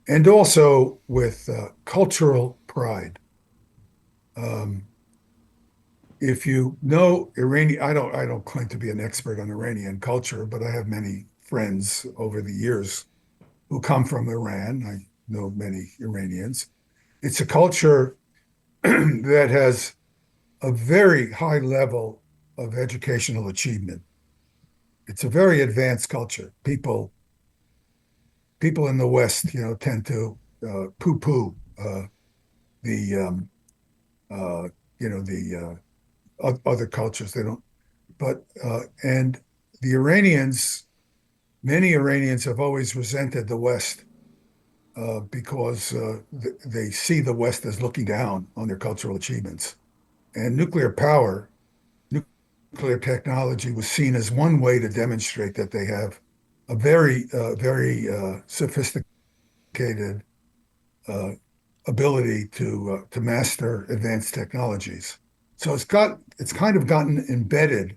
and also with cultural pride. Um, if you know Iranian, I don't claim to be an expert on Iranian culture, but I have many friends over the years who come from Iran. I know many Iranians. It's a culture that has a very high level of educational achievement. It's a very advanced culture. People in the West, tend to poo-poo the uh, the other cultures. They don't, but and the Iranians, many Iranians have always resented the West because they see the West as looking down on their cultural achievements. And nuclear technology was seen as one way to demonstrate that they have a very sophisticated uh, ability to master advanced technologies. So it's kind of gotten embedded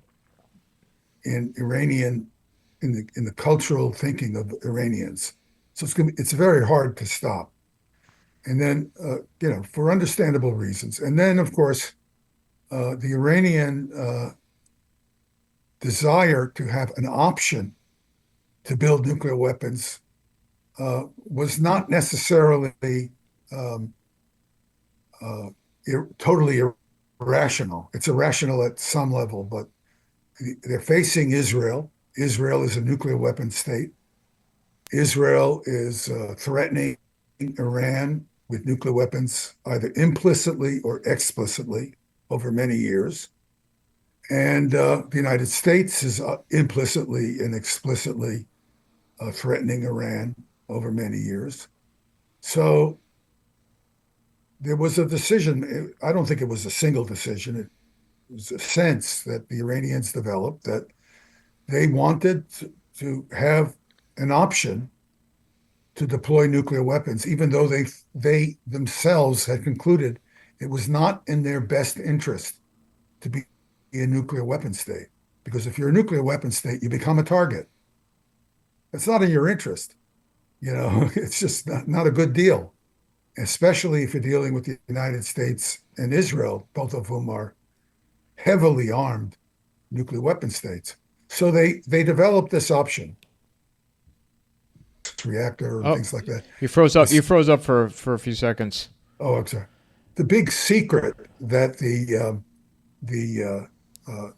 in Iranian in the cultural thinking of Iranians. So it's very hard to stop. And then for understandable reasons. And then of course the Iranian desire to have an option to build nuclear weapons was not necessarily um, totally irrational. It's irrational at some level, but they're facing Israel. Israel is a nuclear weapon state. Israel is threatening Iran with nuclear weapons, either implicitly or explicitly, over many years. And the United States is implicitly and explicitly threatening Iran over many years. So there was a decision. I don't think it was a single decision. It was a sense that the Iranians developed that they wanted to have an option to deploy nuclear weapons, even though they themselves had concluded it was not in their best interest to be a nuclear weapon state. Because if you're a nuclear weapon state, you become a target. It's not in your interest. It's just not a good deal, especially if you're dealing with the United States and Israel, both of whom are heavily armed nuclear weapon states. So they developed this option, reactor and
Oh,
things like that.
you froze up. You
This,
froze up for a few seconds.
oh, I'm sorry. The big secret that the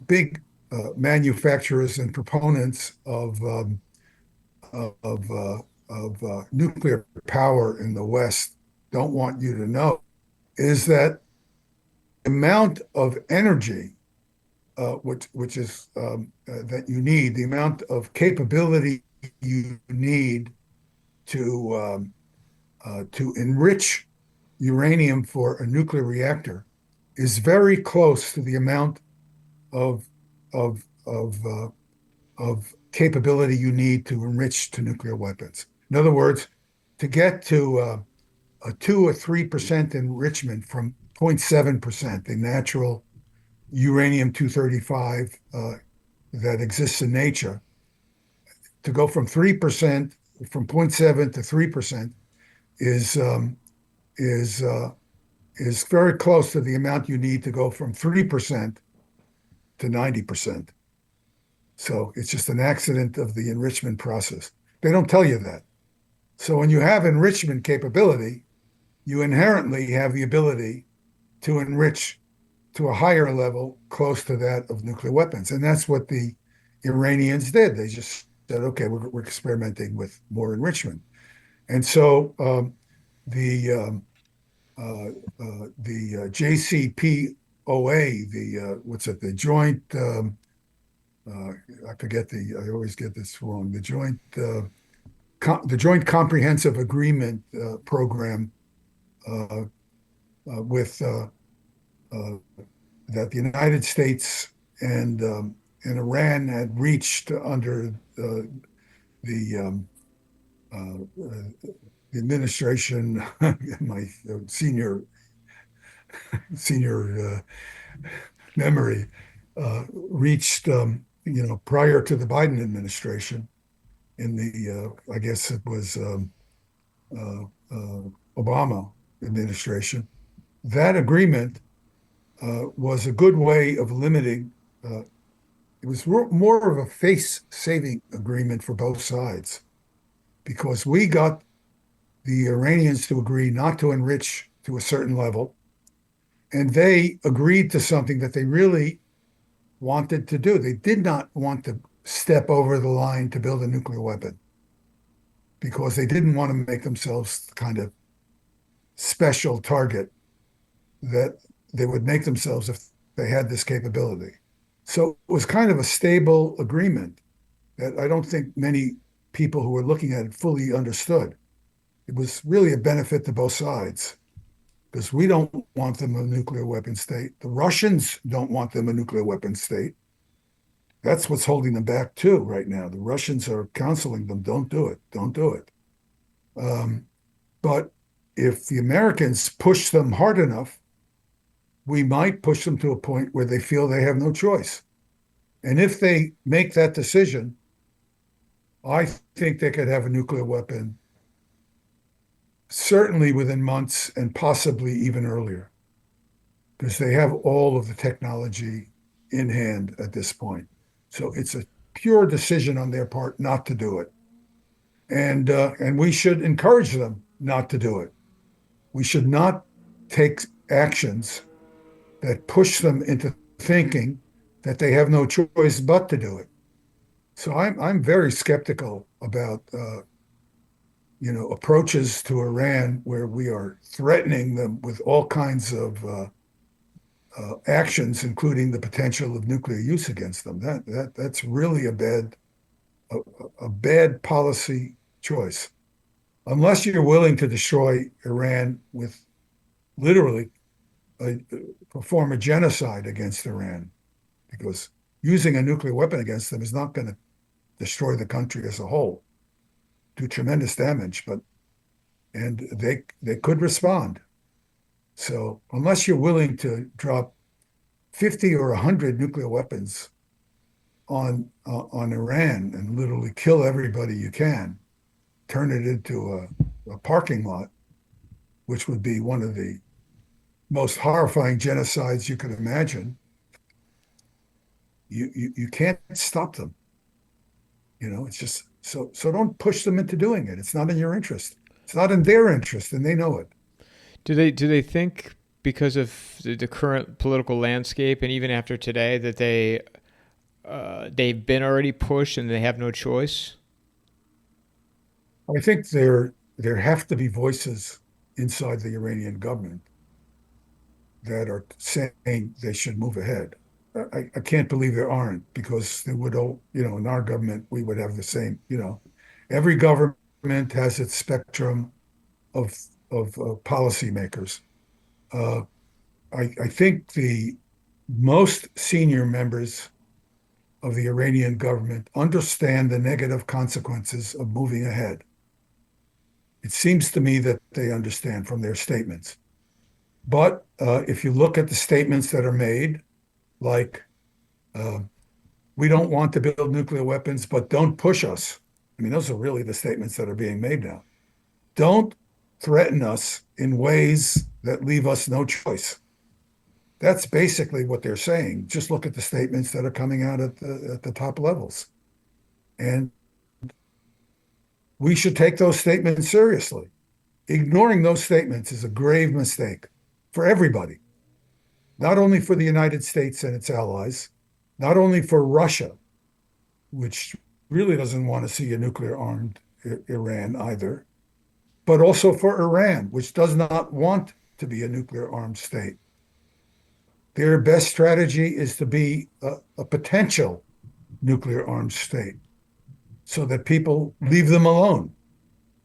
big manufacturers and proponents of nuclear power in the West don't want you to know is that the amount of energy which is that you need, the amount of capability you need to enrich uranium for a nuclear reactor is very close to the amount of of of of capability you need to enrich to nuclear weapons. In other words, to get to a 2 or 3% enrichment from 0.7%, the natural uranium 235 that exists in nature, to go from 3%, from 0.7 to 3% is um, is uh, is very close to the amount you need to go from 3% to 90%. So it's just an accident of the enrichment process. They don't tell you that. So when you have enrichment capability, you inherently have the ability to enrich to a higher level close to that of nuclear weapons. And that's what the Iranians did. They just said, okay, we're experimenting with more enrichment. And so the JCPOA, what's it, the joint, I forget I always get this wrong, the Joint Comprehensive Agreement program uh, with that the United States and Iran had reached under the the administration, my senior memory, reached prior to the Biden administration in the I guess it was Obama administration. That agreement was a good way of limiting. It was more of a face-saving agreement for both sides because we got the Iranians to agree not to enrich to a certain level, and they agreed to something that they really wanted to do. They did not want to step over the line to build a nuclear weapon because they didn't want to make themselves kind of special target that they would make themselves if they had this capability. So it was kind of a stable agreement that I don't think many people who were looking at it fully understood. It was really a benefit to both sides because we don't want them a nuclear weapon state. The Russians don't want them a nuclear weapon state. That's what's holding them back too right now. The Russians are counseling them, don't do it, don't do it. But if the Americans push them hard enough, we might push them to a point where they feel they have no choice. And if they make that decision, I think they could have a nuclear weapon certainly within months and possibly even earlier because they have all of the technology in hand at this point. So it's a pure decision on their part not to do it. And we should encourage them not to do it. We should not take actions that push them into thinking that they have no choice but to do it. So I'm very skeptical about approaches to Iran where we are threatening them with all kinds of actions, including the potential of nuclear use against them. That's really a bad policy choice, unless you're willing to destroy Iran with literally perform a genocide against Iran, because using a nuclear weapon against them is not going to destroy the country as a whole. do tremendous damage, but and they could respond. So unless you're willing to drop 50 or 100 nuclear weapons on Iran and literally kill everybody you can, turn it into a parking lot, which would be one of the most horrifying genocides you could imagine. You can't stop them. It's just so don't push them into doing it. It's not in your interest. It's not in their interest, and they know it.
Do they think because of the current political landscape and even after today that they've been already pushed and they have no choice?
I think there have to be voices inside the Iranian government that are saying they should move ahead. I can't believe there aren't, because they would all, in our government, we would have the same, every government has its spectrum of policymakers. Uh, I think the most senior members of the Iranian government understand the negative consequences of moving ahead. It seems to me that they understand from their statements. But if you look at the statements that are made, like, uh, we don't want to build nuclear weapons, but don't push us. I mean, those are really the statements that are being made now. Don't threaten us in ways that leave us no choice. That's basically what they're saying. Just look at the statements that are coming out at the top levels. And we should take those statements seriously. Ignoring those statements is a grave mistake for everybody, not only for the United States and its allies, not only for Russia, which really doesn't want to see a nuclear armed Iran either, but also for Iran, which does not want to be a nuclear armed state. Their best strategy is to be a potential nuclear armed state so that people leave them alone.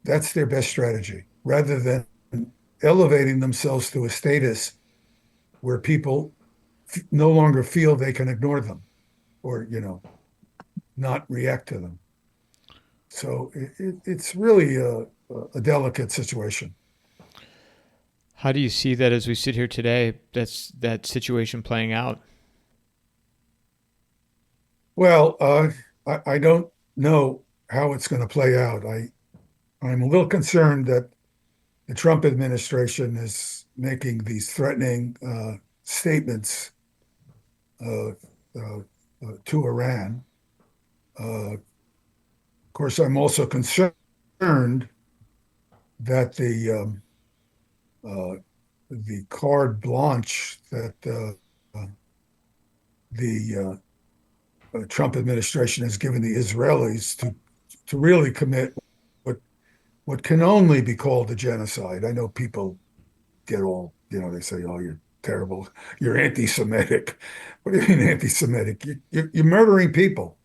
That's their best strategy, rather than elevating themselves to a status where people no longer feel they can ignore them or, not react to them. So it's really a delicate situation.
How do you see that as we sit here today? That situation playing out.
Well, I don't know how it's going to play out. I'm a little concerned that the Trump administration is making these threatening statements uh, uh, to Iran. Of course, I'm also concerned that uh, the carte blanche that the Trump administration has given the Israelis to really commit what what can only be called a genocide. I know people get all, they say, "Oh, you're terrible, you're anti-Semitic." What do you mean anti-Semitic? You're murdering people.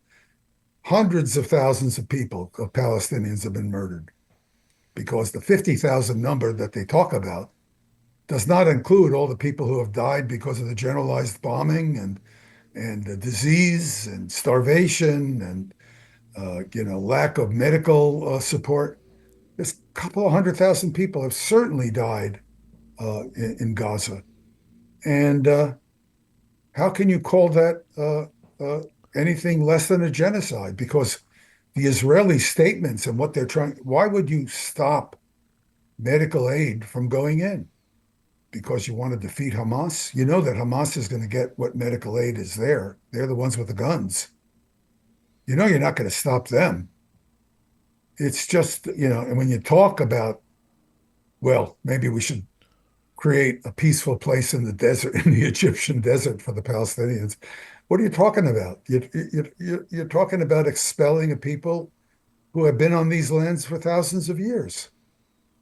Hundreds of thousands of people, of Palestinians, have been murdered, because the 50,000 number that they talk about does not include all the people who have died because of the generalized bombing and the disease and starvation and lack of medical support. There's a couple of 100,000 people have certainly died in Gaza, and how can you call that anything less than a genocide? Because the Israeli statements and what they're trying, why would you stop medical aid from going in? Because you want to defeat Hamas? You know that Hamas is going to get what medical aid is there. They're the ones with the guns. You know you're not going to stop them. It's just, and when you talk about, well, maybe we should create a peaceful place in the desert, in the Egyptian desert for the Palestinians. What are you talking about? You're talking about expelling a people who have been on these lands for thousands of years.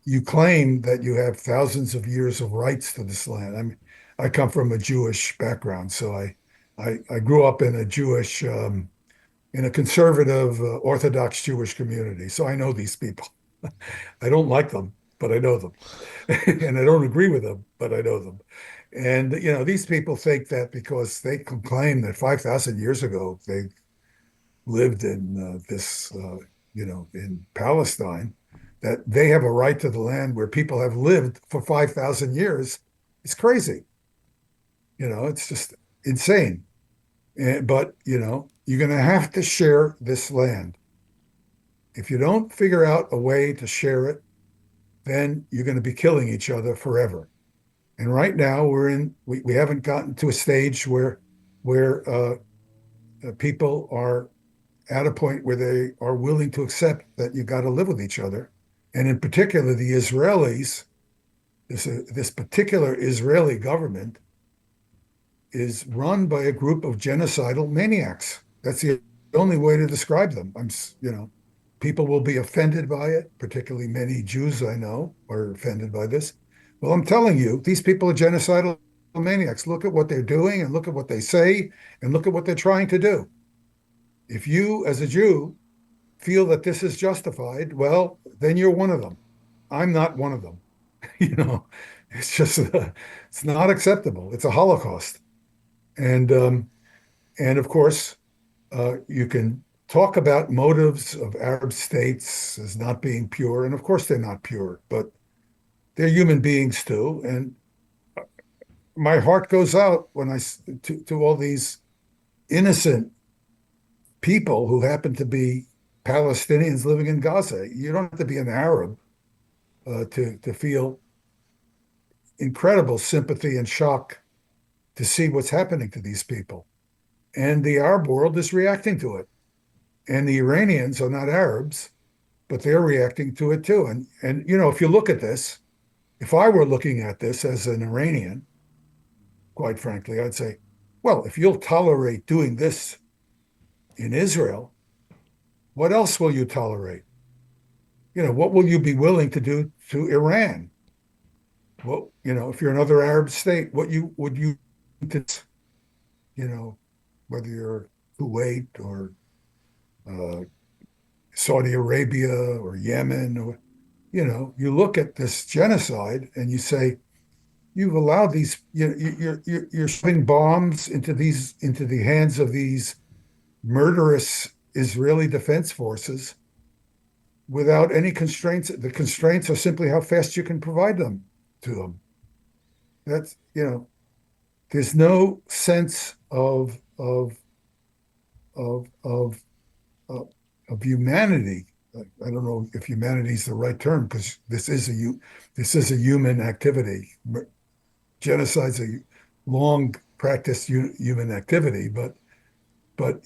You claim that you have thousands of years of rights to this land. I come from a Jewish background, so I grew up in a in a conservative, Orthodox Jewish community. So I know these people. I don't like them, but I know them. And I don't agree with them, but I know them. And, these people think that because they can claim that 5,000 years ago, they lived in this in Palestine, that they have a right to the land where people have lived for 5,000 years. It's crazy. It's just insane. But, you're going to have to share this land. If you don't figure out a way to share it, then you're going to be killing each other forever. And right now we haven't gotten to a stage where people are at a point where they are willing to accept that you got to live with each other. And in particular, the Israelis, this particular Israeli government is run by a group of genocidal maniacs. That's the only way to describe them. People will be offended by it, particularly many Jews I know are offended by this. Well, I'm telling you, these people are genocidal maniacs. Look at what they're doing and look at what they say and look at what they're trying to do. If you, as a Jew, feel that this is justified, well, then you're one of them. I'm not one of them. you know, it's just it's not acceptable. It's a Holocaust, and and of course, you can talk about motives of Arab states as not being pure, and of course they're not pure, but they're human beings too. And my heart goes out when to all these innocent people who happen to be Palestinians living in Gaza. You don't have to be an Arab to feel incredible sympathy and shock to see what's happening to these people. And the Arab world is reacting to it. And the Iranians are not Arabs, but they're reacting to it too. And if you look at this, if I were looking at this as an Iranian, quite frankly, I'd say, well, if you'll tolerate doing this in Israel, what else will you tolerate? What will you be willing to do to Iran? Well, if you're another Arab state, what you would you, you know, whether you're Kuwait or uh, Saudi Arabia or Yemen, or you look at this genocide and you say, you've allowed these, you're shoving bombs into the hands of these murderous Israeli defense forces without any constraints. The constraints are simply how fast you can provide them to them. That's, there's no sense of of of, of humanity. I don't know if humanity is the right term because this is a human activity. Genocide's a long practiced human activity, but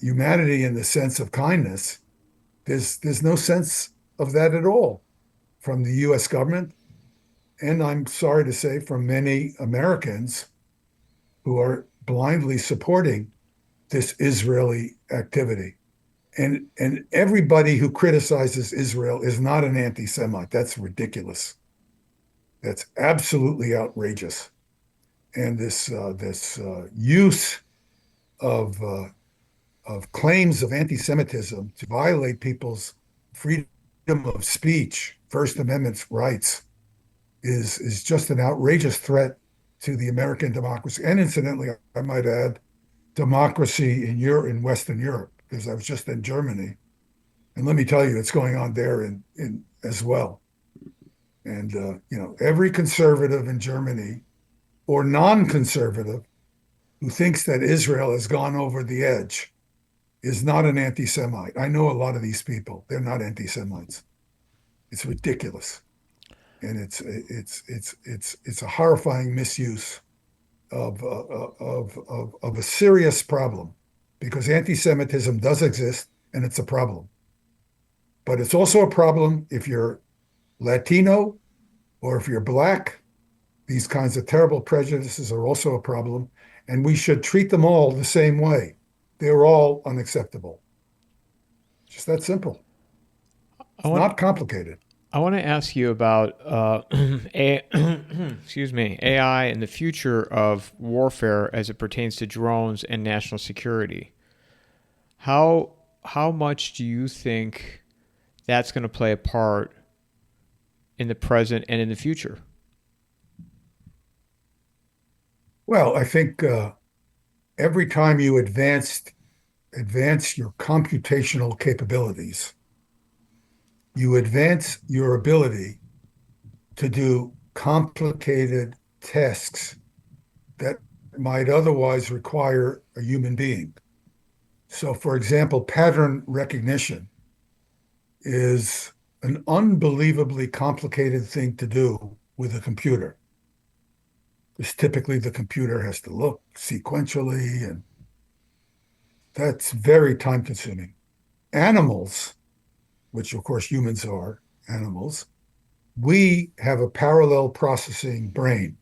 humanity in the sense of kindness, there's no sense of that at all from the U.S. government, and I'm sorry to say from many Americans who are blindly supporting this Israeli activity. And everybody who criticizes Israel is not an anti-Semite. That's ridiculous. That's absolutely outrageous. And this use of claims of anti-Semitism to violate people's freedom of speech, First Amendment rights, is just an outrageous threat to the American democracy. And incidentally, I might add, democracy in Western Europe, because I was just in Germany, and let me tell you, it's going on there in as well. And every conservative in Germany or non-conservative who thinks that Israel has gone over the edge is not an anti-Semite. I know a lot of these people; they're not anti-Semites. It's ridiculous, and it's a horrifying misuse of a serious problem, because anti-Semitism does exist and it's a problem. But it's also a problem if you're Latino or if you're Black. These kinds of terrible prejudices are also a problem, and we should treat them all the same way. They're all unacceptable. Just that simple.
I
It's
want
not complicated.
I want to ask you about excuse me, AI and the future of warfare as it pertains to drones and national security. How how much do you think that's going to play a part in the present and in the future?
Well, I think every time you advance your computational capabilities, you advance your ability to do complicated tasks that might otherwise require a human being. So, for example, pattern recognition is an unbelievably complicated thing to do with a computer. Because typically the computer has to look sequentially, and that's very time consuming. Animals, which of course humans are animals, we have a parallel processing brain.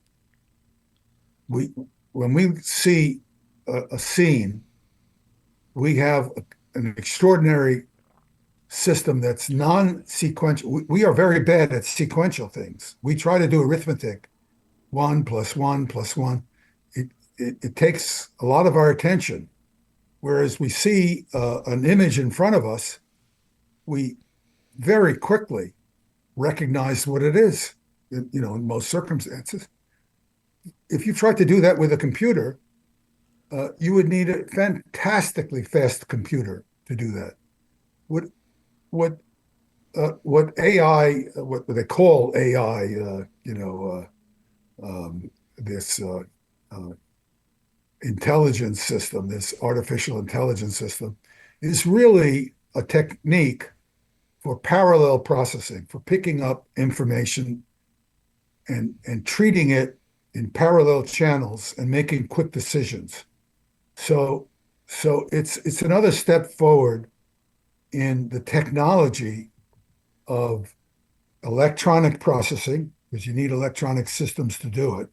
We, when we see a scene, we have an extraordinary system that's non-sequential. We are very bad at sequential things. We try to do arithmetic, one plus one plus one. It, it takes a lot of our attention. Whereas we see an image in front of us, we very quickly recognize what it is, in most circumstances. If you tried to do that with a computer, you would need a fantastically fast computer to do that. What what what AI, what they call AI, this uh, intelligence system, this artificial intelligence system, is really a technique for parallel processing, for picking up information and treating it in parallel channels and making quick decisions. So it's another step forward in the technology of electronic processing, because you need electronic systems to do it,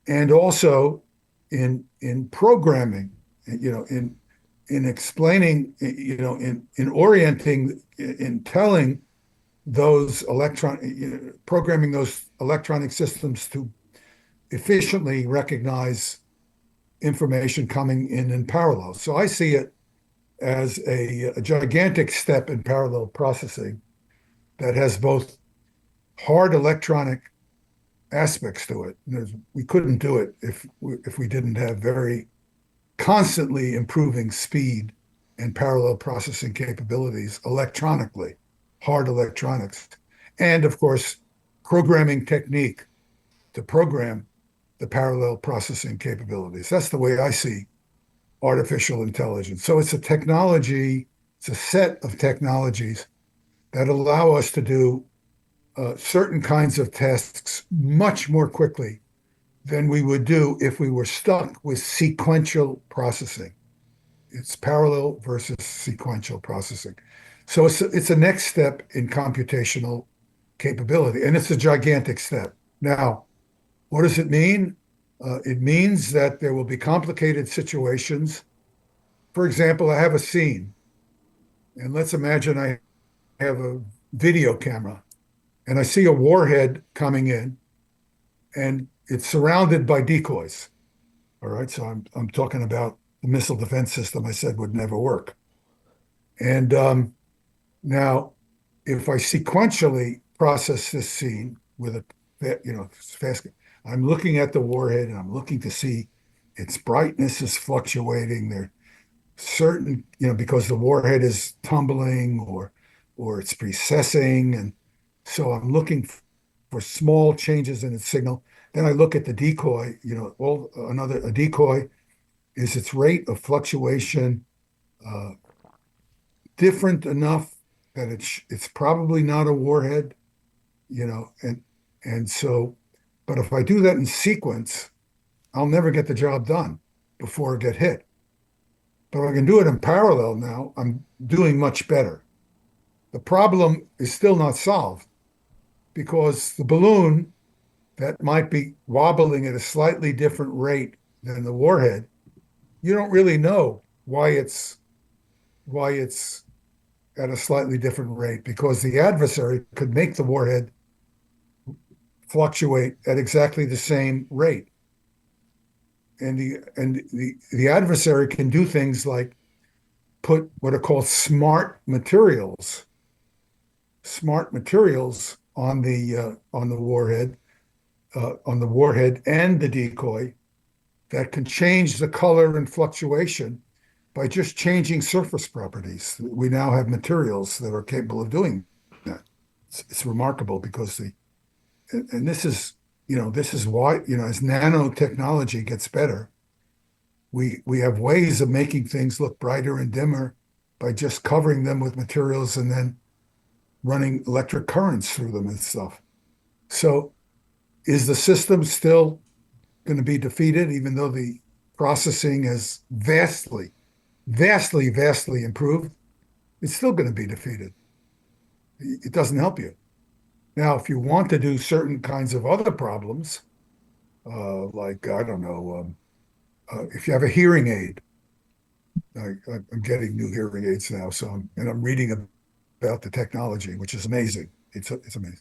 and also in programming, in explaining, in orienting, in telling those programming those electronic systems to efficiently recognize information coming in parallel. So I see it as a gigantic step in parallel processing that has both hard electronic aspects to it. We couldn't do it if we didn't have very constantly improving speed and parallel processing capabilities electronically, hard electronics, and of course, programming technique to program the parallel processing capabilities. That's the way I see artificial intelligence. So it's a technology, it's a set of technologies that allow us to do certain kinds of tasks much more quickly than we would do if we were stuck with sequential processing. It's parallel versus sequential processing. So it's a next step in computational capability, and it's a gigantic step. Now, what does it mean? It means that there will be complicated situations. For example, I have a scene, and let's imagine I have a video camera, and I see a warhead coming in, and it's surrounded by decoys. All right, so I'm talking about the missile defense system I said would never work. And now, if I sequentially process this scene with fast, I'm looking at the warhead and I'm looking to see its brightness is fluctuating. There certain, because the warhead is tumbling or it's precessing, and so I'm looking for small changes in its signal. Then I look at the decoy. A decoy is its rate of fluctuation different enough that it's probably not a warhead, and so, but if I do that in sequence, I'll never get the job done before I get hit. But if I can do it in parallel now, I'm doing much better. The problem is still not solved because the balloon that might be wobbling at a slightly different rate than the warhead, you don't really know why it's at a slightly different rate, because the adversary could make the warhead fluctuate at exactly the same rate. And the adversary can do things like put what are called smart materials on the warhead and the decoy that can change the color and fluctuation by just changing surface properties. We now have materials that are capable of doing It's remarkable because and this is, this is why, as nanotechnology gets better, we have ways of making things look brighter and dimmer by just covering them with materials and then running electric currents through them and stuff. So is the system still going to be defeated, even though the processing has vastly improved? It's still going to be defeated. It doesn't help you. Now, if you want to do certain kinds of other problems, like, I don't know, if you have a hearing aid, I'm getting new hearing aids now, and I'm reading about the technology, which is amazing. It's amazing.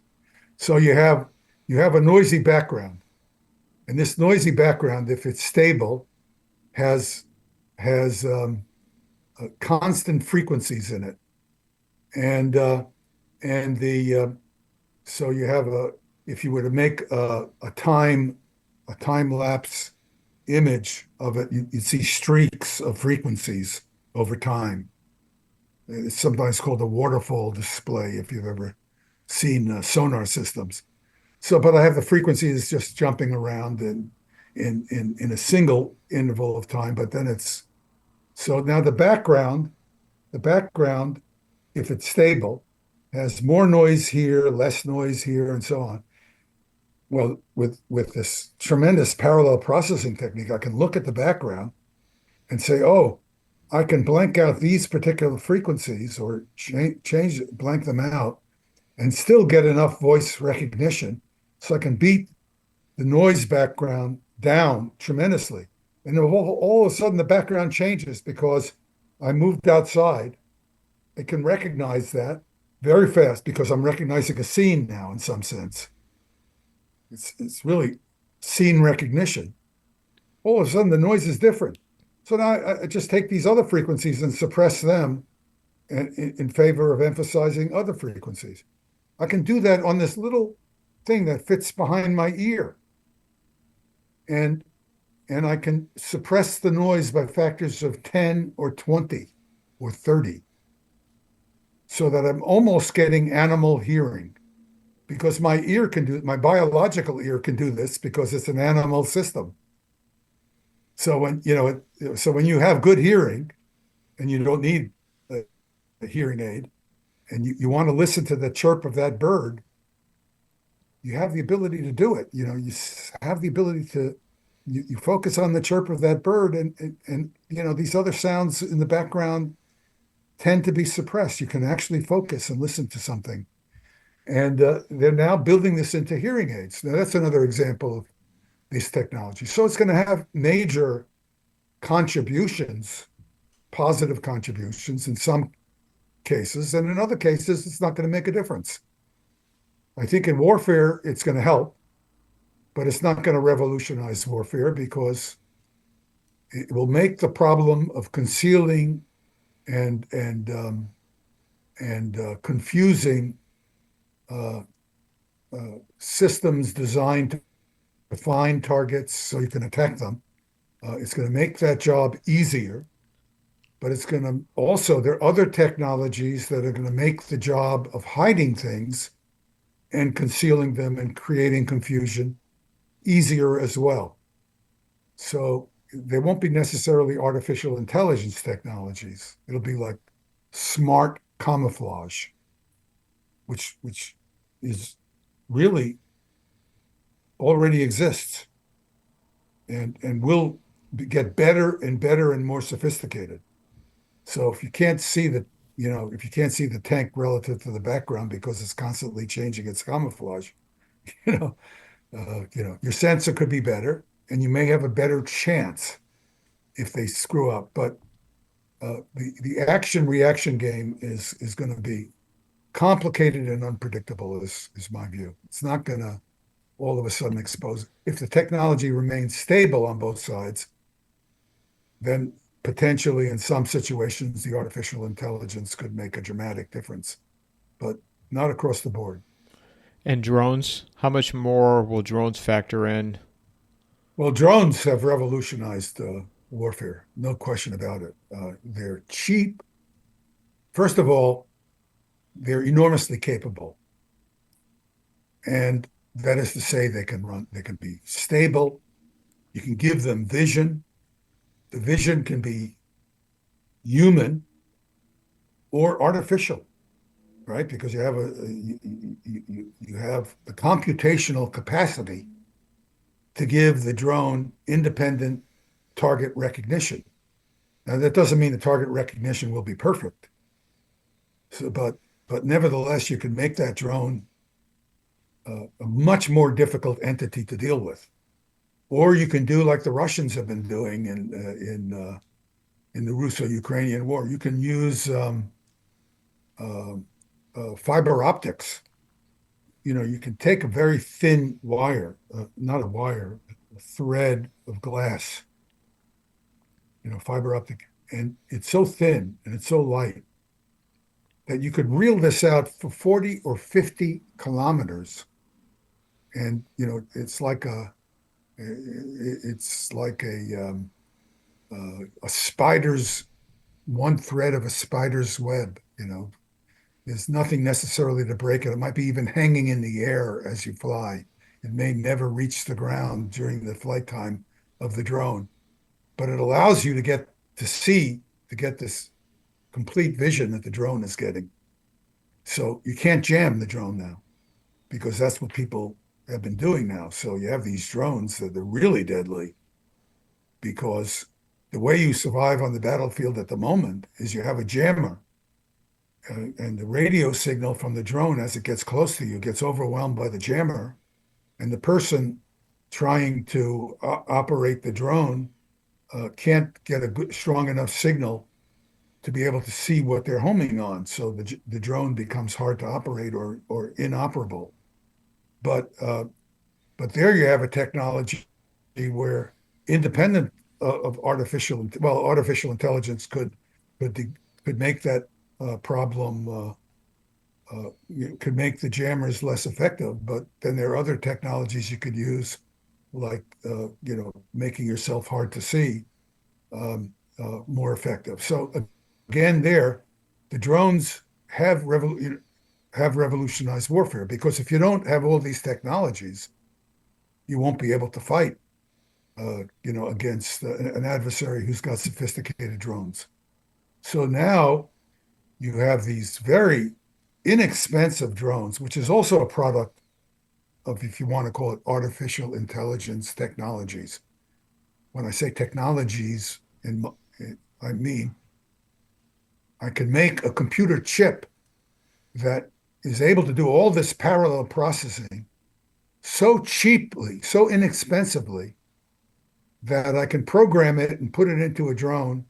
So you have a noisy background, and this noisy background, if it's stable, has constant frequencies in it, and the so you have if you were to make a time lapse image of it, you'd see streaks of frequencies over time. It's sometimes called a waterfall display if you've ever seen sonar systems. So, but I have the frequencies just jumping around in a single interval of time, but then so now the background, if it's stable, has more noise here, less noise here, and so on. Well, with this tremendous parallel processing technique, I can look at the background and say, oh, I can blank out these particular frequencies or blank them out and still get enough voice recognition so I can beat the noise background down tremendously. And all of a sudden the background changes because I moved outside. It can recognize that very fast because I'm recognizing a scene now in some sense. It's really scene recognition. All of a sudden the noise is different. So now I just take these other frequencies and suppress them in favor of emphasizing other frequencies. I can do that on this little thing that fits behind my ear. And I can suppress the noise by factors of 10 or 20 or 30 so that I'm almost getting animal hearing because my biological ear can do this because it's an animal system. So when you have good hearing and you don't need a hearing aid and you want to listen to the chirp of that bird, you have the ability to do it. You have the ability to, you focus on the chirp of that bird and these other sounds in the background tend to be suppressed. You can actually focus and listen to something. And they're now building this into hearing aids. Now, that's another example of this technology. So it's going to have major contributions, positive contributions in some cases, and in other cases, it's not going to make a difference. I think in warfare, it's going to help, but it's not going to revolutionize warfare because it will make the problem of concealing and confusing systems designed to find targets so you can attack them. It's going to make that job easier, but it's going to also, there are other technologies that are going to make the job of hiding things and concealing them and creating confusion easier as well. So there won't be necessarily artificial intelligence technologies. It'll be like smart camouflage, which is really already exists and will get better and better and more sophisticated. So if you can't see the tank relative to the background because it's constantly changing its camouflage, your sensor could be better, and you may have a better chance if they screw up. But the action reaction game is going to be complicated and unpredictable. Is my view. It's not going to all of a sudden expose. If the technology remains stable on both sides, then potentially in some situations the artificial intelligence could make a dramatic difference, but not across the board.
And drones, how much more will drones factor in?
Well, drones have revolutionized warfare, no question about it. They're cheap. First of all, they're enormously capable. And that is to say, they can be stable. You can give them vision. The vision can be human or artificial, right? Because you have you have the computational capacity to give the drone independent target recognition. Now, that doesn't mean the target recognition will be perfect. So, but nevertheless, you can make that drone a much more difficult entity to deal with. Or you can do like the Russians have been doing in the Russo-Ukrainian war. You can use uh, fiber optics. You know, you can take a very thin wire, not a wire, a thread of glass, you know, fiber optic, and it's so thin and it's so light that you could reel this out for 40 or 50 kilometers. And, you know, it's like a spider's, one thread of a spider's web, you know. There's nothing necessarily to break it. It might be even hanging in the air as you fly. It may never reach the ground during the flight time of the drone, but it allows you to get this complete vision that the drone is getting. So you can't jam the drone now because that's what people have been doing now. So you have these drones that are really deadly because the way you survive on the battlefield at the moment is you have a jammer, and the radio signal from the drone as it gets close to you gets overwhelmed by the jammer, and the person trying to operate the drone can't get a good, strong enough signal to be able to see what they're homing on. So the drone becomes hard to operate or inoperable. But but there you have a technology where independent of artificial intelligence could make that problem could make the jammers less effective. But then there are other technologies you could use, like you know, making yourself hard to see more effective. So again, there, the drones have revolutionized warfare because if you don't have all these technologies, you won't be able to fight, you know, against an adversary who's got sophisticated drones. So now you have these very inexpensive drones, which is also a product of, if you want to call it, artificial intelligence technologies. When I say technologies, I mean I can make a computer chip that is able to do all this parallel processing so cheaply, so inexpensively, that I can program it and put it into a drone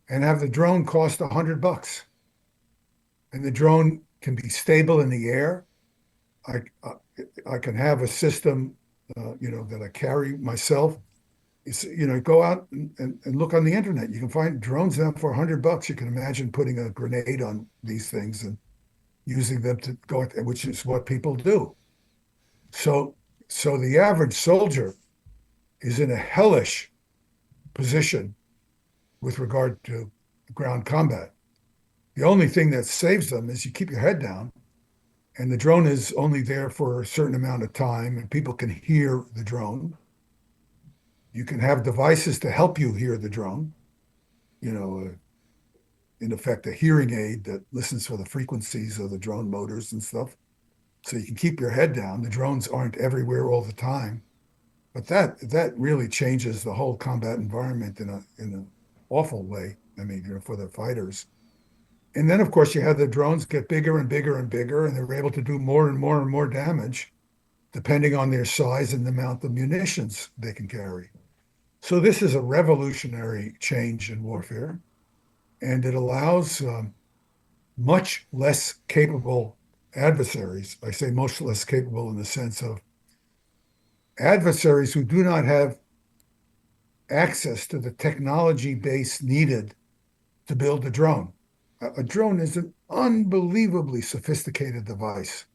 and have the drone cost $100. And the drone can be stable in the air. I, I can have a system, you know, that I carry myself. It's, you know, go out and look on the internet. You can find drones now for $100. You can imagine putting a grenade on these things and using them to go, which is what people do. So, so the average soldier is in a hellish position with regard to ground combat. The only thing that saves them is you keep your head down, and the drone is only there for a certain amount of time, and people can hear the drone. You can have devices to help you hear the drone, you know, in effect, a hearing aid that listens for the frequencies of the drone motors and stuff. So you can keep your head down. The drones aren't everywhere all the time, but that really changes the whole combat environment in an awful way. I mean, you know, for the fighters. And then, of course, you have the drones get bigger and bigger and bigger, and they're able to do more and more and more damage, depending on their size and the amount of munitions they can carry. So this is a revolutionary change in warfare, and it allows much less capable adversaries. I say much less capable in the sense of adversaries who do not have access to the technology base needed to build a drone. A drone is an unbelievably sophisticated device,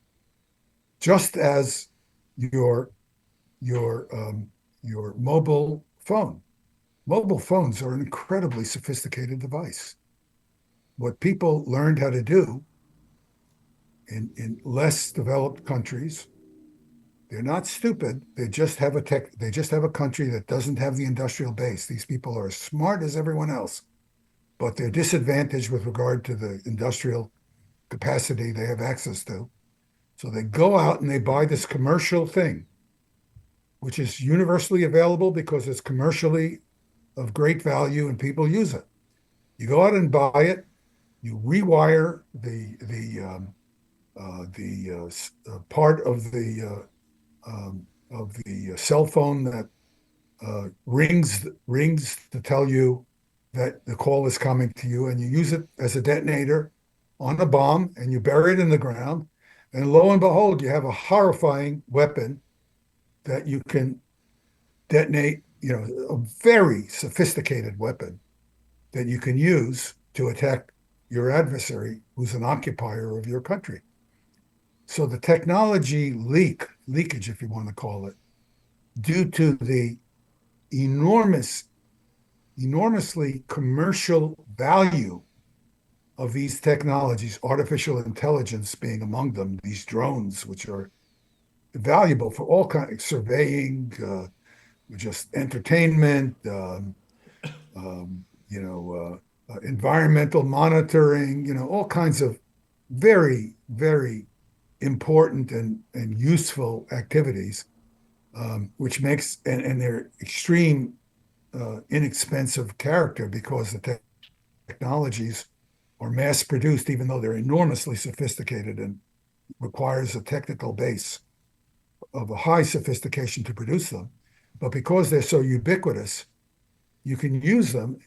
just as your your mobile phone. Mobile phones are an incredibly sophisticated device. What people learned how to do in less developed countries They're not stupid. They just have a tech. They just have a country that doesn't have the industrial base. These people are as smart as everyone else, but they're disadvantaged with regard to the industrial capacity they have access to. So they go out and they buy this commercial thing, which is universally available because it's commercially of great value and people use it. You go out and buy it. You rewire the part of the cell phone that rings to tell you that the call is coming to you, and you use it as a detonator on a bomb, and you bury it in the ground, and lo and behold, you have a horrifying weapon that you can detonate. A very sophisticated weapon that you can use to attack your adversary, who's an occupier of your country. So the technology leakage, if you want to call it, due to the enormous, enormously commercial value of these technologies, artificial intelligence being among them, these drones, which are valuable for all kinds of surveying, just entertainment, environmental monitoring, all kinds of very, very important and useful activities, which makes, and they're extreme inexpensive character because the technologies are mass produced, even though they're enormously sophisticated and requires a technical base of a high sophistication to produce them. But because they're so ubiquitous, you can use them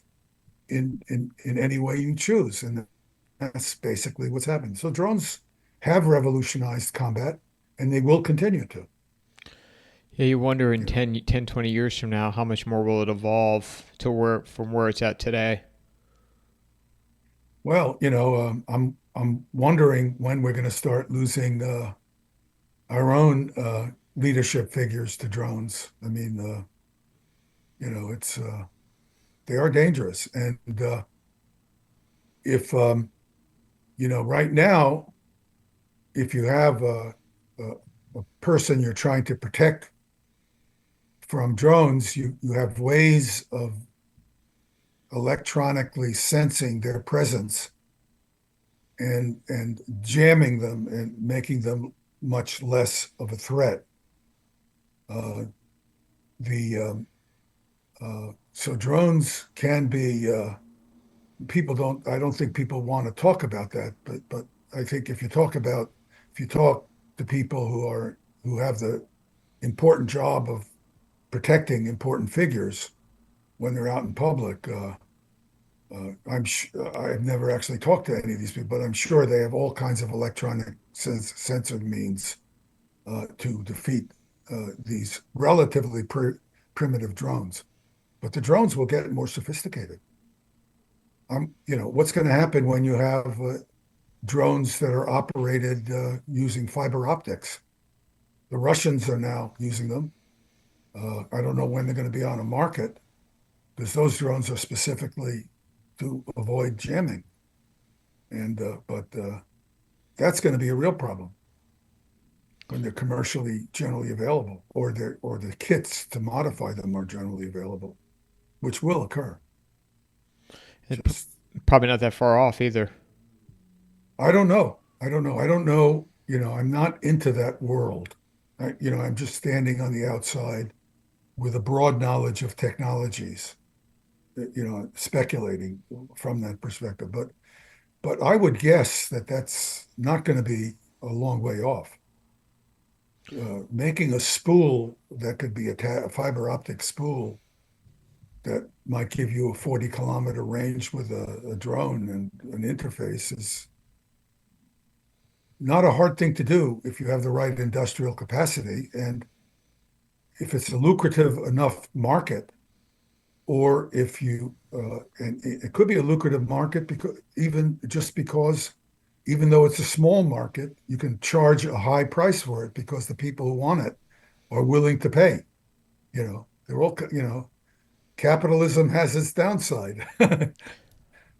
in any way you choose. And that's basically what's happened. So drones have revolutionized combat, and they will continue to.
Yeah, you wonder in
You know,
20 years from now, how much more will it evolve to from where it's at today?
well, I'm wondering when we're going to start losing our own leadership figures to drones. I mean, it's they are dangerous, and if right now, if you have a, a person you're trying to protect from drones, you have ways of electronically sensing their presence and jamming them and making them much less of a threat. Uh, the So drones can be people don't I don't think people want to talk about that, but I think if you talk to people who have the important job of protecting important figures when they're out in public. I've never actually talked to any of these people, but I'm sure they have all kinds of electronic censored means to defeat these relatively primitive drones. But the drones will get more sophisticated. What's going to happen when you have drones that are operated using fiber optics? The Russians are now using them. I don't know when they're going to be on a market because those drones are specifically to avoid jamming. And but That's going to be a real problem when they're commercially generally available, or the kits to modify them are generally available, which will occur.
It's
Just
probably not that far off either.
I don't know. I don't know. I don't know. I'm not into that world. I'm just standing on the outside with a broad knowledge of technologies, speculating from that perspective. But I would guess that that's not going to be a long way off. Making a spool that could be a fiber optic spool that might give you a 40-kilometer range with a drone and an interface is not a hard thing to do if you have the right industrial capacity and if it's a lucrative enough market, or if you and it could be a lucrative market because even though it's a small market, you can charge a high price for it because the people who want it are willing to pay. They're all, capitalism has its downside.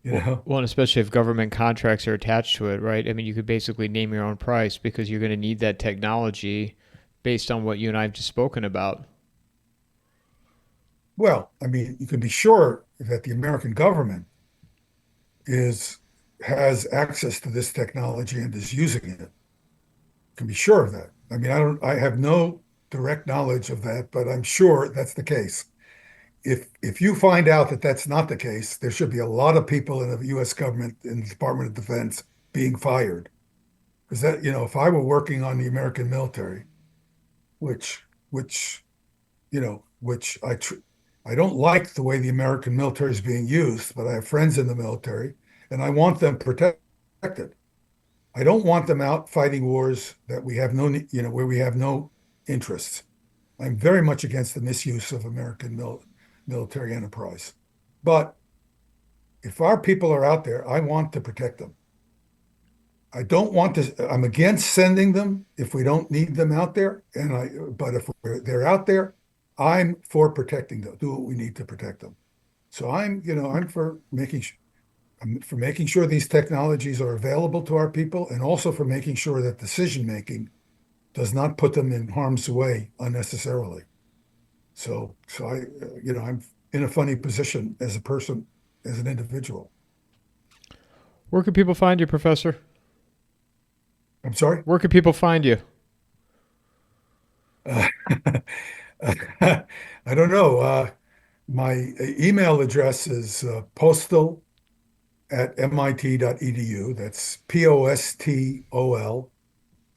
you know,
Well, and especially if government contracts are attached to it, right? I mean, you could basically name your own price because you're going to need that technology based on what you and I have just spoken about.
Well, I mean, you can be sure that the American government is has access to this technology and is using it. You can be sure of that. I mean, I have no direct knowledge of that, but I'm sure that's the case. If you find out that that's not the case, there should be a lot of people in the U.S. government, in the Department of Defense, being fired. Because that, if I were working on the American military, which which I don't like the way the American military is being used, but I have friends in the military, and I want them protected. I don't want them out fighting wars that we have no, where we have no interests. I'm very much against the misuse of American military enterprise. But if our people are out there, I want to protect them. I don't want to, I'm against sending them if we don't need them out there. But if they're out there, I'm for protecting them, do what we need to protect them. So I'm for making sure these technologies are available to our people and also for making sure that decision making does not put them in harm's way unnecessarily. I'm in a funny position as a person, as an individual.
Where can people find you, Professor?
I'm sorry.
Where can people find you?
Uh, I don't know. My email address is postal at mit.edu. That's POSTOL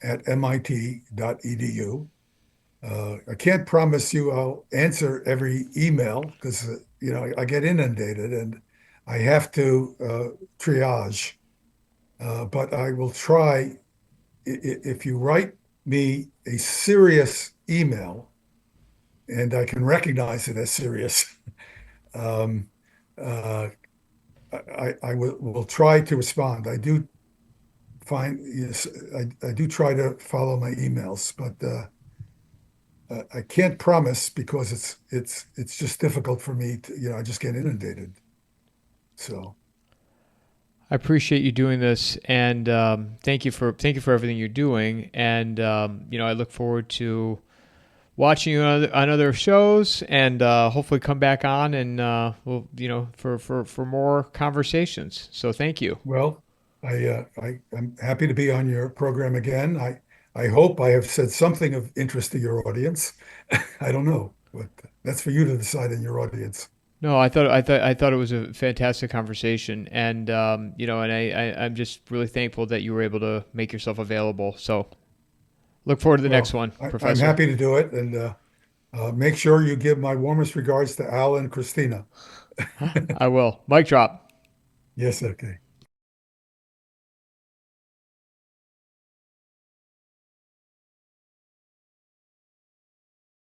at mit.edu. I can't promise you I'll answer every email because I get inundated and I have to triage. But I will try. If you write me a serious email, and I can recognize it as serious, um, uh, I will try to respond. I do find yes, I do try to follow my emails, but I can't promise because it's just difficult for me to I just get inundated. So
I appreciate you doing this, and thank you for everything you're doing. And I look forward to watching you on other shows, and hopefully come back on and we'll for more conversations. So thank you.
well, I'm happy to be on your program again. I hope I have said something of interest to your audience. I don't know, but that's for you to decide in your audience.
No, I thought it was a fantastic conversation, and I'm just really thankful that you were able to make yourself available. So look forward to the next
Well,
one,
I'm
Professor.
happy to do it, and make sure you give my warmest regards to Al and Christina.
I will. Mic drop.
Yes, okay.